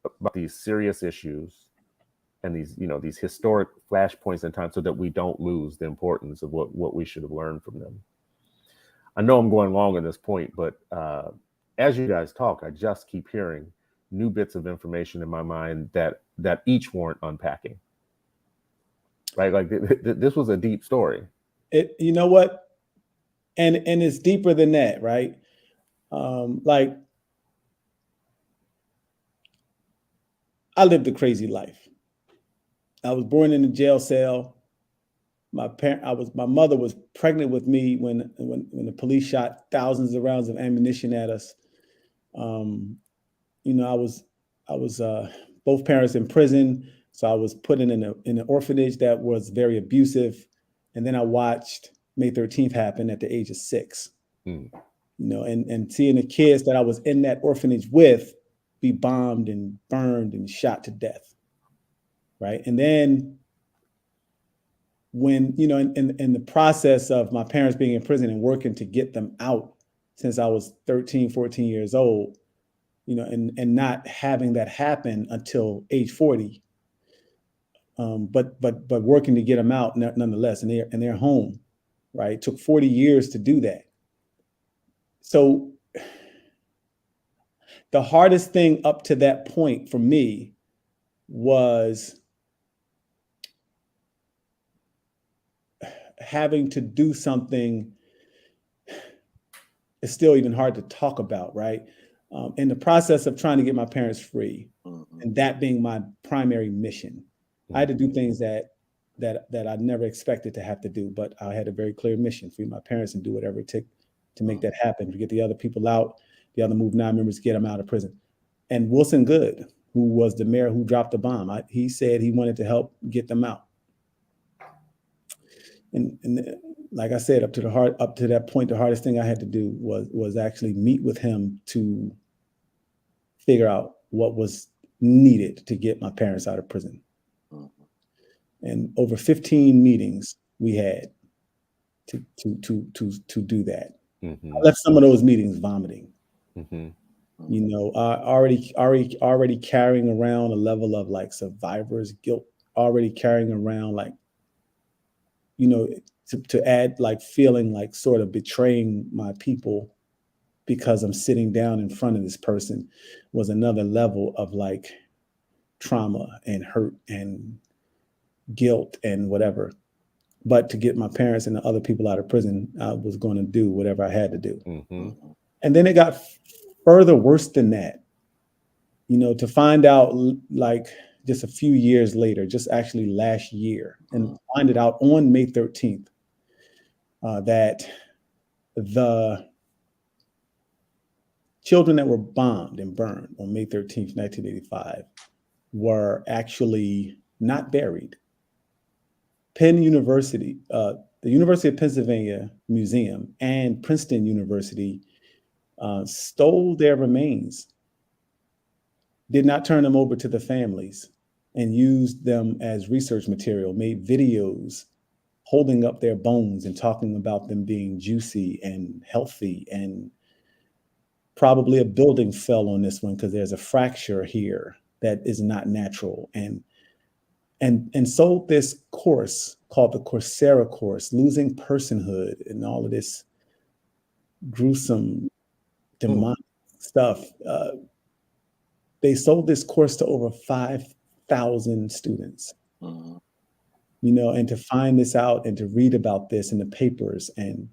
about these serious issues and these historic flashpoints in time, so that we don't lose the importance of what we should have learned from them. I know I'm going long on this point, but as you guys talk, I just keep hearing new bits of information in my mind that each warrant unpacking. Right, like this was a deep story. You know what, and it's deeper than that, right? Like, I lived a crazy life. I was born in a jail cell. My mother was pregnant with me when the police shot thousands of rounds of ammunition at us. You know, I was both parents in prison, so I was put in an orphanage that was very abusive, and then I watched May 13th happen at the age of 6. Mm. You know, and seeing the kids that I was in that orphanage with be bombed and burned and shot to death, right? And then when, you know, in the process of my parents being in prison and working to get them out since I was 13, 14 years old, you know, and not having that happen until age 40, but working to get them out nonetheless, and they're home, right? It took 40 years to do that. So the hardest thing up to that point for me was having to do something. It's still even hard to talk about, right? In the process of trying to get my parents free, and that being my primary mission, I had to do things that I never expected to have to do, but I had a very clear mission: free my parents and do whatever it took to make that happen, to get the other people out, the other Move 9 members, get them out of prison. And Wilson Goode, who was the mayor who dropped the bomb, he said he wanted to help get them out. And like I said, up to that point, the hardest thing I had to do was actually meet with him to figure out what was needed to get my parents out of prison. And over 15 meetings we had to do that. Mm-hmm. I left some of those meetings vomiting. Mm-hmm. You know, already carrying around a level of like survivor's guilt, already carrying around like, you know, to add like feeling like sort of betraying my people because I'm sitting down in front of this person was another level of like trauma and hurt and guilt and whatever. But to get my parents and the other people out of prison, I was going to do whatever I had to do. Mm-hmm. And then it got further worse than that, you know, to find out like just a few years later, just actually last year, and find it out on May 13th, that the children that were bombed and burned on May 13th, 1985 were actually not buried. Penn University, the University of Pennsylvania Museum and Princeton University stole their remains, did not turn them over to the families, and used them as research material, made videos holding up their bones and talking about them being juicy and healthy, and probably a building fell on this one because there's a fracture here that is not natural, and sold this course called the Coursera course, Losing Personhood, and all of this gruesome demonic stuff. They sold this course to over 5,000 students. You know, and to find this out and to read about this in the papers and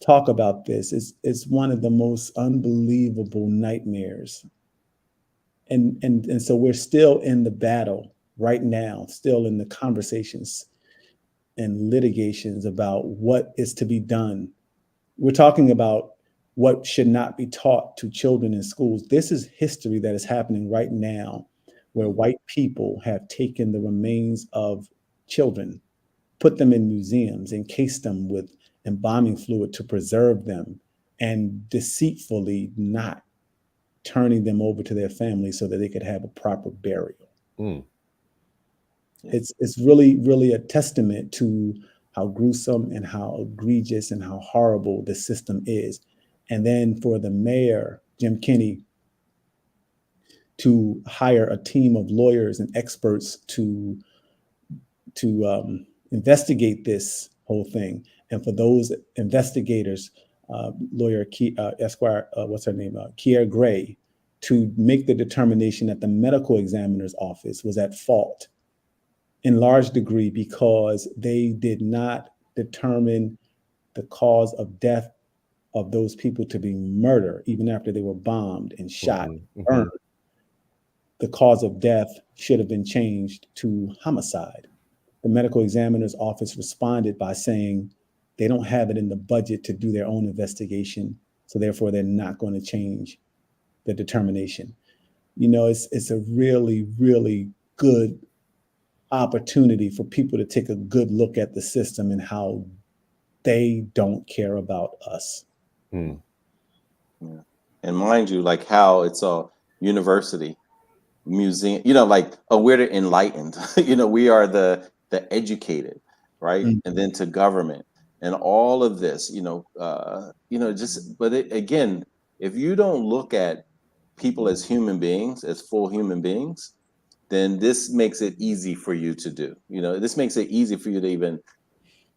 talk about this is one of the most unbelievable nightmares. And so we're still in the battle right now, still in the conversations and litigations about what is to be done. We're talking about what should not be taught to children in schools. This is history that is happening right now, where white people have taken the remains of children, put them in museums, encased them with embalming fluid to preserve them, and deceitfully not turning them over to their families so that they could have a proper burial. It's really, really a testament to how gruesome and how egregious and how horrible the system is. And then for the mayor, Jim Kenney, to hire a team of lawyers and experts to investigate this whole thing. And for those investigators lawyer Esquire, what's her name, Kiera Gray, to make the determination that the medical examiner's office was at fault in large degree because they did not determine the cause of death of those people to be murder, even after they were bombed and shot, burned. The cause of death should have been changed to homicide. The medical examiner's office responded by saying they don't have it in the budget to do their own investigation, so therefore they're not going to change the determination. You know, it's a really, really good opportunity for people to take a good look at the system and how they don't care about us. Yeah. And mind you, like how it's a university, museum, you know, like we're the enlightened, you know, we are the educated, right? And then to government and all of this, you know, just, but again, if you don't look at people as human beings, as full human beings, then this makes it easy for you to do. You know, this makes it easy for you to even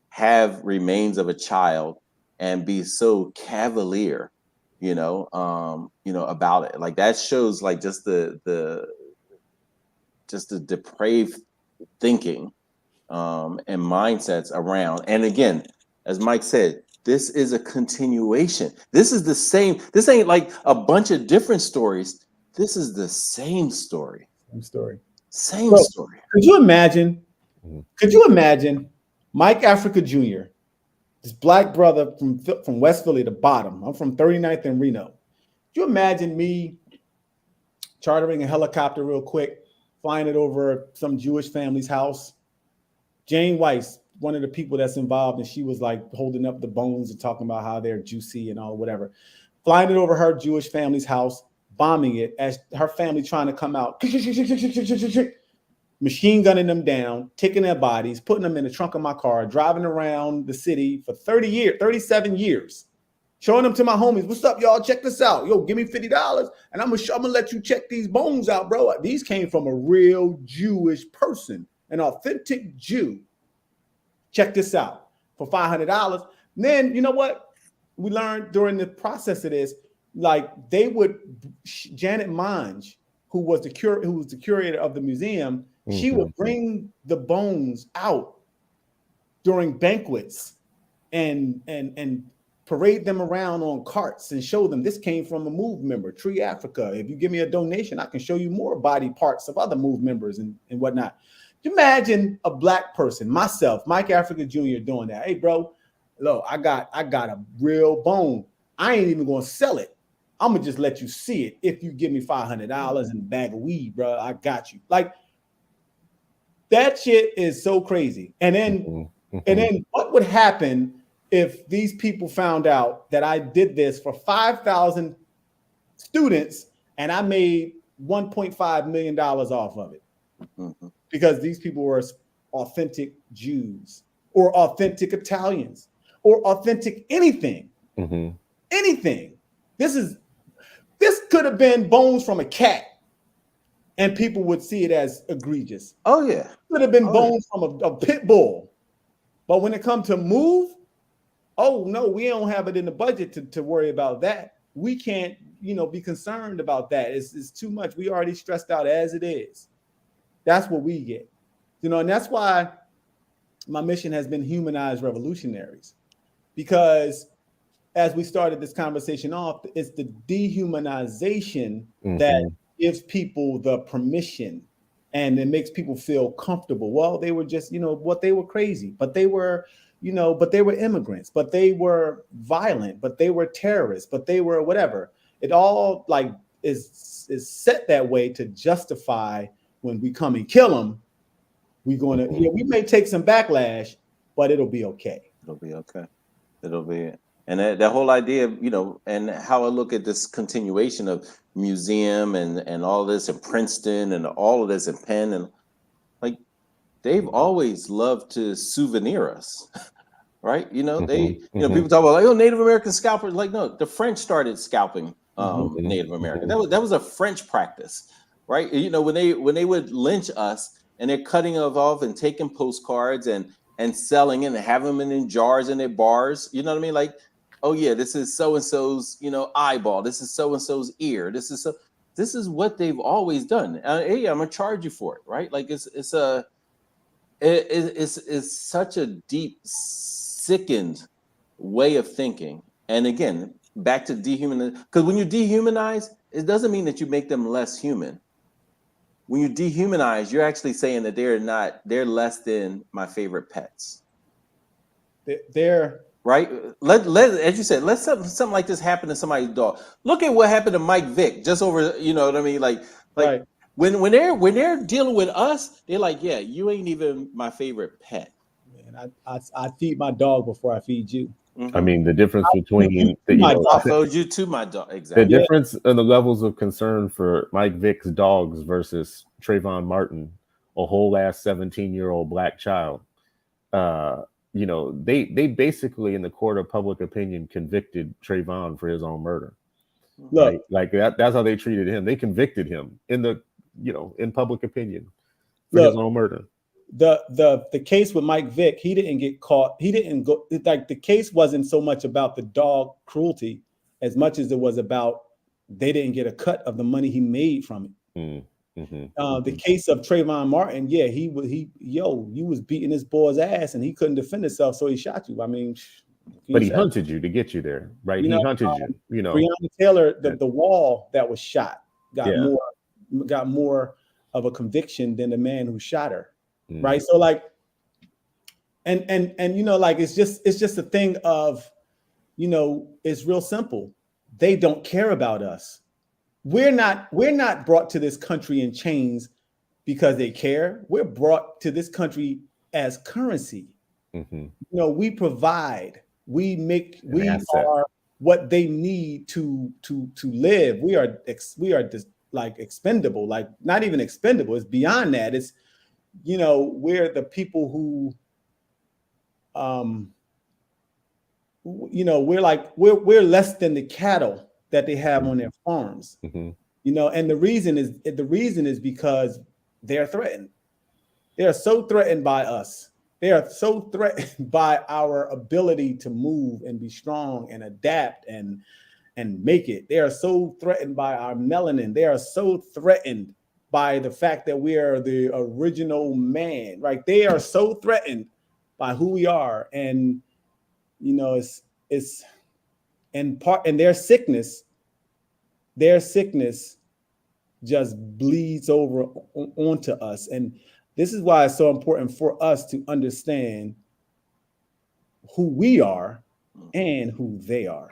have remains of a child and be so cavalier, about it. Like that shows like just the depraved thinking and mindsets around. And again, as Mike said, this is a continuation. This is the same. This ain't like a bunch of different stories. This is the same story. Same story. Could you imagine? Could you imagine Mike Africa Jr., this black brother from West Philly, the bottom? I'm from 39th and Reno. Could you imagine me chartering a helicopter real quick, flying it over some Jewish family's house? Jane Weiss, one of the people that's involved, and she was like holding up the bones and talking about how they're juicy and all whatever. Flying it over her Jewish family's house, bombing it as her family trying to come out, machine gunning them down, taking their bodies, putting them in the trunk of my car, driving around the city for 37 years, showing them to my homies. What's up, y'all? Check this out. Yo, give me $50 and I'm gonna let you check these bones out, bro. These came from a real Jewish person, an authentic Jew. Check this out for $500. And then you know what we learned during the process of this? Like they would, Janet Monge, who was the curator of the museum, she would bring the bones out during banquets and parade them around on carts and show them this came from a MOVE member, Tree Africa. If you give me a donation, I can show you more body parts of other MOVE members and whatnot. Imagine a black person, myself, Mike Africa Jr. doing that. Hey, bro, look, I got a real bone. I ain't even gonna sell it. I'm gonna just let you see it. If you give me $500 and a bag of weed, bro, I got you. Like that shit is so crazy. And then what would happen if these people found out that I did this for 5,000 students and I made $1.5 million off of it? Because these people were authentic Jews or authentic Italians or authentic anything. Anything. This could have been bones from a cat and people would see it as egregious. Oh, yeah. Could have been bones from a pit bull. But when it comes to MOVE, oh, no, we don't have it in the budget to worry about that. We can't, be concerned about that. It's too much. We already stressed out as it is. That's what we get, and that's why my mission has been humanize revolutionaries, because as we started this conversation off, it's the dehumanization that gives people the permission and it makes people feel comfortable. Well, they were just, they were crazy, but they were, but they were immigrants, but they were violent, but they were terrorists, but they were whatever. It all like is set that way to justify when we come and kill them, we're going to, we may take some backlash, but it'll be okay. It'll be okay. It'll be, and that whole idea of, and how I look at this continuation of museum and all this in Princeton and all of this in Penn, and like, they've always loved to souvenir us, right? They, people talk about like, oh, Native American scalpers. Like, no, the French started scalping Native American. That was a French practice. Right, when they would lynch us and they're cutting us off and taking postcards and selling and having them in jars in their bars, you know what I mean? Like oh yeah, this is so and so's, eyeball. This is so and so's ear. This is what they've always done. Hey, I'm gonna charge you for it, right? Like it's such a deep, sickened way of thinking. And again, back to dehumanize, because when you dehumanize, it doesn't mean that you make them less human. When you dehumanize, you're actually saying that they're less than my favorite pets. They're right. As you said, let something like this happen to somebody's dog. Look at what happened to Mike Vick just over, you know what I mean? Like right. when they're dealing with us, they're like, yeah, you ain't even my favorite pet. Man, I feed my dog before I feed you. I mean, the difference between I fed you to my dog. Exactly. The difference in the levels of concern for Mike Vick's dogs versus Trayvon Martin, a whole ass 17-year-old black child. They basically in the court of public opinion convicted Trayvon for his own murder. Look, right? Like that's how they treated him. They convicted him in public opinion for his own murder. The case with Mike Vick, he didn't get caught. He didn't go, like, the case wasn't so much about the dog cruelty as much as it was about they didn't get a cut of the money he made from it. The case of Trayvon Martin, yeah, you was beating this boy's ass and he couldn't defend himself, so he shot you. I mean, but he hunted you to get you there, right? He hunted you. Breonna Taylor, the wall that was shot got more of a conviction than the man who shot her. Right. So like, and like, it's just a thing of, it's real simple. They don't care about us. We're not brought to this country in chains because they care. We're brought to this country as currency. We provide, we are what they need to live. We are just like expendable, like not even expendable. It's beyond that. It's, we're the people who, we're less than the cattle that they have on their farms, and the reason is because they're threatened. They are so threatened by us. They are so threatened by our ability to move and be strong and adapt and make it. They are so threatened by our melanin. They are so threatened by the fact that we are the original man, right? They are so threatened by who we are. And, it's in part, and their sickness just bleeds over onto us. And this is why it's so important for us to understand who we are and who they are.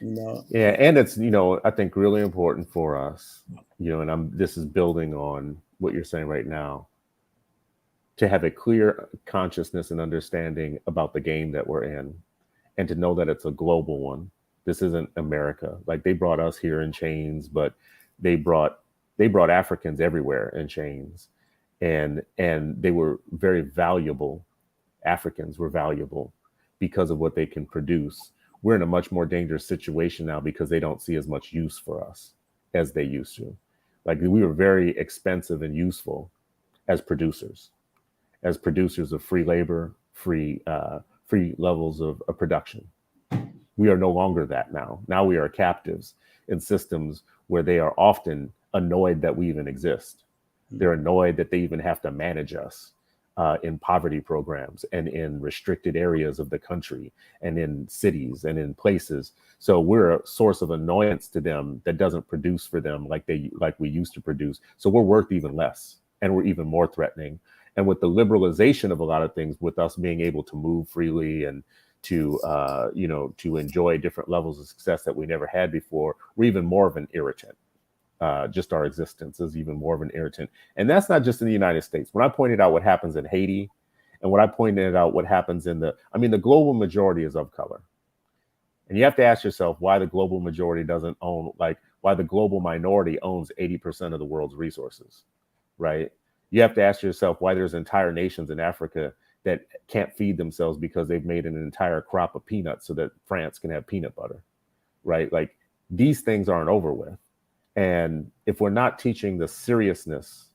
Yeah, and it's I think really important for us, and this is building on what you're saying right now, to have a clear consciousness and understanding about the game that we're in, and to know that it's a global one. This isn't America. Like, they brought us here in chains, but they brought Africans everywhere in chains, and they were very valuable. Africans were valuable because of what they can produce. We're in a much more dangerous situation now because they don't see as much use for us as they used to. Like, we were very expensive and useful as producers of free labor, free levels of production. We are no longer that now. Now we are captives in systems where they are often annoyed that we even exist. They're annoyed that they even have to manage us. In poverty programs and in restricted areas of the country and in cities and in places. So we're a source of annoyance to them that doesn't produce for them like we used to produce. So we're worth even less, and we're even more threatening. And with the liberalization of a lot of things, with us being able to move freely and to enjoy different levels of success that we never had before, we're even more of an irritant. Just our existence is even more of an irritant. And that's not just in the United States. When I pointed out what happens in Haiti, and when I pointed out what happens the global majority is of color. And you have to ask yourself why the global majority doesn't own, why the global minority owns 80% of the world's resources, right? You have to ask yourself why there's entire nations in Africa that can't feed themselves because they've made an entire crop of peanuts so that France can have peanut butter, right? Like, these things aren't over with. And if we're not teaching the seriousness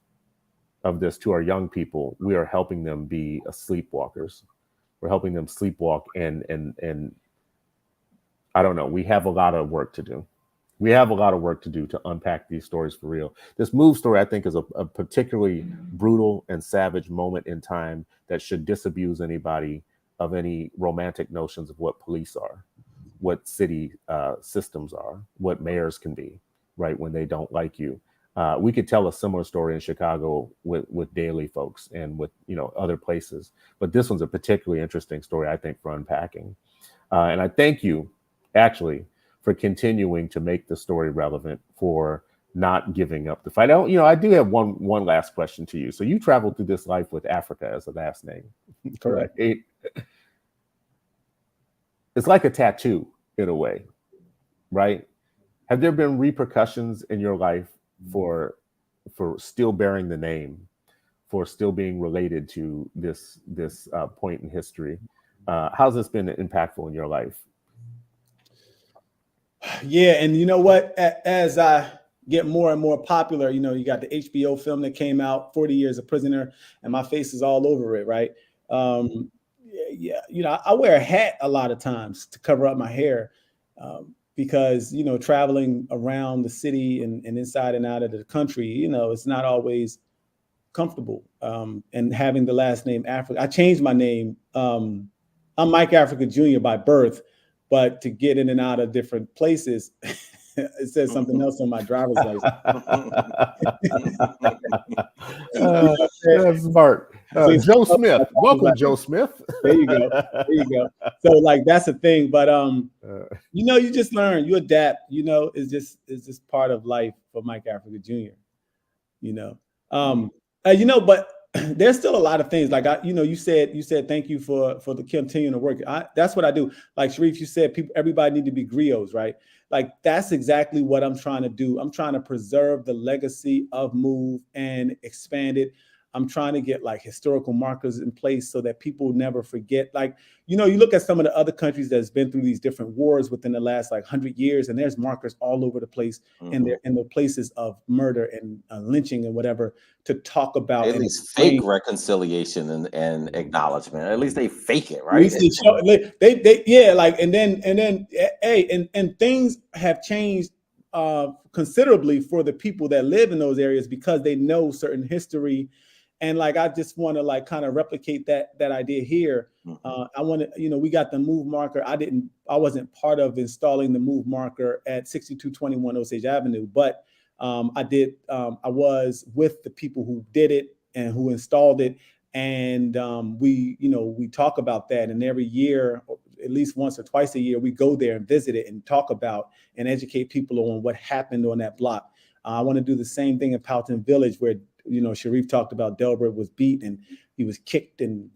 of this to our young people, we are helping them be sleepwalkers. We're helping them sleepwalk and I don't know. We have a lot of work to do. We have a lot of work to do to unpack these stories for real. This Move story, I think, is a particularly brutal and savage moment in time that should disabuse anybody of any romantic notions of what police are, what city systems are, what mayors can be, right, when they don't like you. We could tell a similar story in Chicago with Daley folks and with other places, but this one's a particularly interesting story, I think, for unpacking. And I thank you, actually, for continuing to make the story relevant, for not giving up the fight. I do have one last question to you. So you traveled through this life with Africa as a last name. Correct. Right? It's like a tattoo in a way, right? Have there been repercussions in your life for still bearing the name, for still being related to this point in history? How's this been impactful in your life? Yeah, and you know what? As I get more and more popular, you got the HBO film that came out, 40 Years a Prisoner, and my face is all over it, right? Yeah, I wear a hat a lot of times to cover up my hair because, traveling around the city and inside and out of the country, it's not always comfortable. And having the last name Africa, I changed my name. I'm Mike Africa Jr. by birth, but to get in and out of different places, it says something else on my driver's license. That's smart. Joe Smith. Welcome, Joe Smith. There you go. So that's the thing. But you just learn, you adapt, it's just part of life for Mike Africa Jr. But there's still a lot of things you said thank you for the continuing to work. That's what I do. Like Sharif, you said everybody need to be griots, right? Like that's exactly what I'm trying to do. I'm trying to preserve the legacy of Move and expand it. I'm trying to get historical markers in place so that people never forget. You look at some of the other countries that's been through these different wars within the last 100 years, and there's markers all over the place, and they're in the places of murder and lynching and whatever to talk about. At least fake reconciliation and acknowledgement. At least they fake it, right? At least and things have changed considerably for the people that live in those areas because they know certain history. And I just want to kind of replicate that idea here. I want to, we got the Move marker. I wasn't part of installing the Move marker at 6221 Osage Avenue, but I did. I was with the people who did it and who installed it. And we talk about that. And every year, at least once or twice a year, we go there and visit it and talk about and educate people on what happened on that block. I want to do the same thing in Powelton Village, where Sharif talked about Delbert was beat and he was kicked and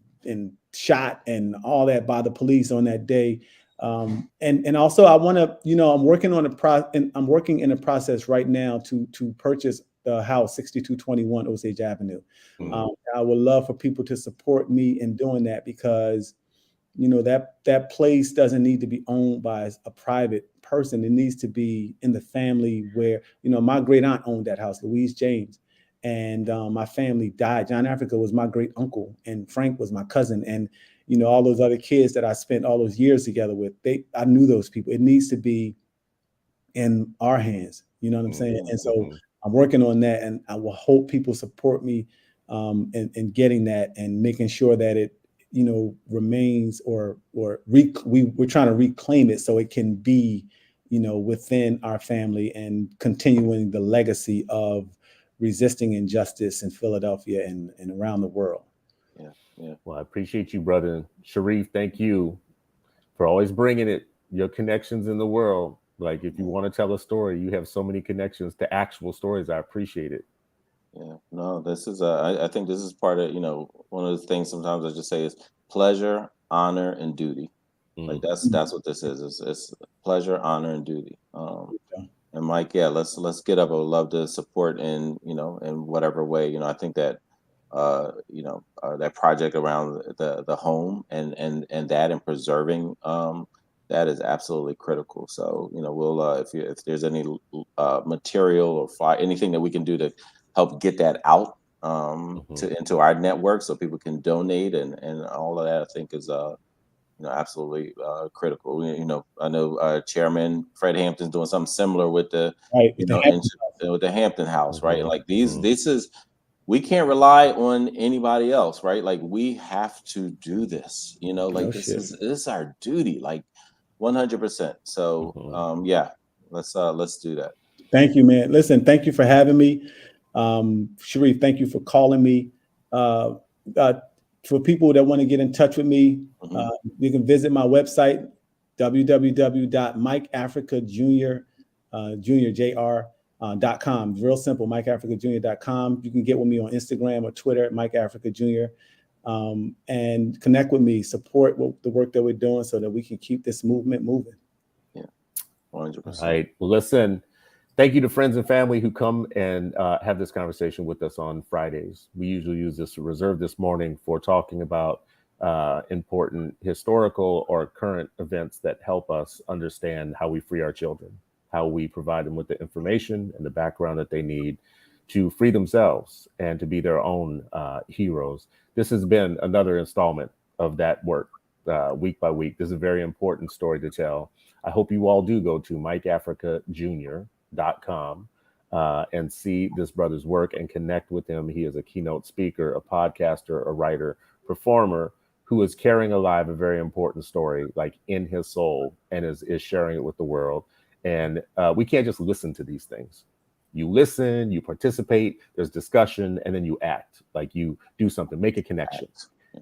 shot and all that by the police on that day. And also I want to, I'm working in a process right now to purchase the house 6221 Osage Avenue. I would love for people to support me in doing that because, that place doesn't need to be owned by a private person. It needs to be in the family where, my great aunt owned that house, Louise James. And my family died. John Africa was my great uncle, and Frank was my cousin, and all those other kids that I spent all those years together with. I knew those people. It needs to be in our hands. You know what I'm saying? And so I'm working on that, and I will hope people support me in getting that and making sure that it remains or we're trying to reclaim it so it can be within our family and continuing the legacy of resisting injustice in Philadelphia and around the world. Yeah. Well, I appreciate you, brother. Sharif, thank you for always bringing it, your connections in the world. If you want to tell a story, you have so many connections to actual stories. I appreciate it. Yeah, no, this is, I think this is part of, one of the things sometimes I just say is pleasure, honor, and duty. That's what this is. It's pleasure, honor, and duty. And Mike, yeah, let's get up. I would love to support in whatever way. I think that that project around the home and that and preserving that is absolutely critical. So we'll if there's any material or flyer, anything that we can do to help get that out into our network so people can donate and all of that, I think is absolutely critical. I know Chairman Fred Hampton's doing something similar with the Right. With the with the Hampton House, right? Mhm. Like this is, we can't rely on anybody else, right? Like we have to do this, like No this shit. is our duty, like 100%. So Mhm. yeah, let's do that. Thank you, man. Listen, thank you for having me. Sharif, thank you for calling me. Uh, uh, for people that want to get in touch with me, Mhm. you can visit my website, www.mikeafricajr.com. Real simple, mikeafricajr.com. You can get with me on Instagram or Twitter at mikeafricajr, and connect with me, support the work that we're doing so that we can keep this movement moving. Yeah, All 100%. right. Well, listen, thank you to friends and family who come and have this conversation with us on Fridays. We usually use this reserve this morning for talking about important historical or current events that help us understand how we free our children, how we provide them with the information and the background that they need to free themselves and to be their own heroes. This has been another installment of that work, week by week. This is a very important story to tell. I hope you all do go to mikeafricajr.com and see this brother's work and connect with him. He is a keynote speaker, a podcaster, a writer, performer who is carrying alive a very important story, like in his soul, and is sharing it with the world. And we can't just listen to these things. You listen, you participate, there's discussion, and then you act. Like you do something, make a connection.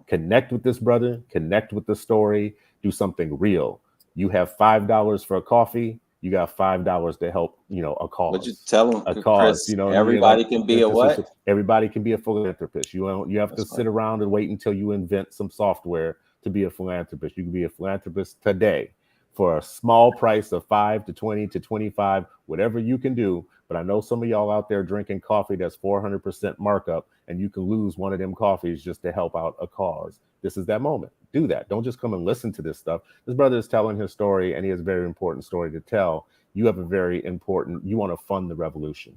Connect with this brother, connect with the story, do something real. You have $5 for a coffee, you got $5 to help, a What you cause. tell them, A cause, Chris? what I mean? Everybody Like can be a what? everybody can be a philanthropist. You have to That's sit right. around and wait until you invent some software to be a philanthropist. You can be a philanthropist today for a small price of 5 to 20 to 25, whatever you can do. But I know some of y'all out there drinking coffee that's 400% markup, and you can lose one of them coffees just to help out a cause. This is that moment. Do that. Don't just come and listen to this stuff. This brother is telling his story, and he has a very important story to tell. You have a very important, you want to fund the revolution.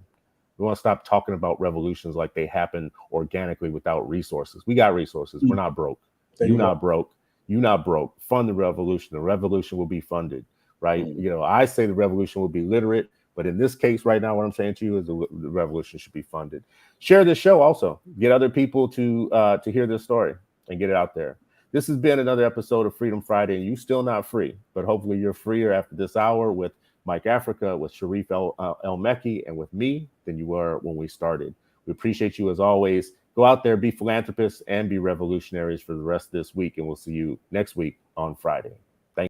We want to stop talking about revolutions like they happen organically without resources. We got resources. We're not broke. You're not broke. You're not broke. Fund the revolution. The revolution will be funded, right? I say the revolution will be literate, but in this case right now, what I'm saying to you is the revolution should be funded. Share this show also. Get other people to hear this story and get it out there. This has been another episode of Freedom Friday, and you still not free, but hopefully you're freer after this hour with Mike Africa, with Sharif El-Mekki, and with me than you were when we started. We appreciate you as always. Go out there, be philanthropists, and be revolutionaries for the rest of this week. And we'll see you next week on Friday.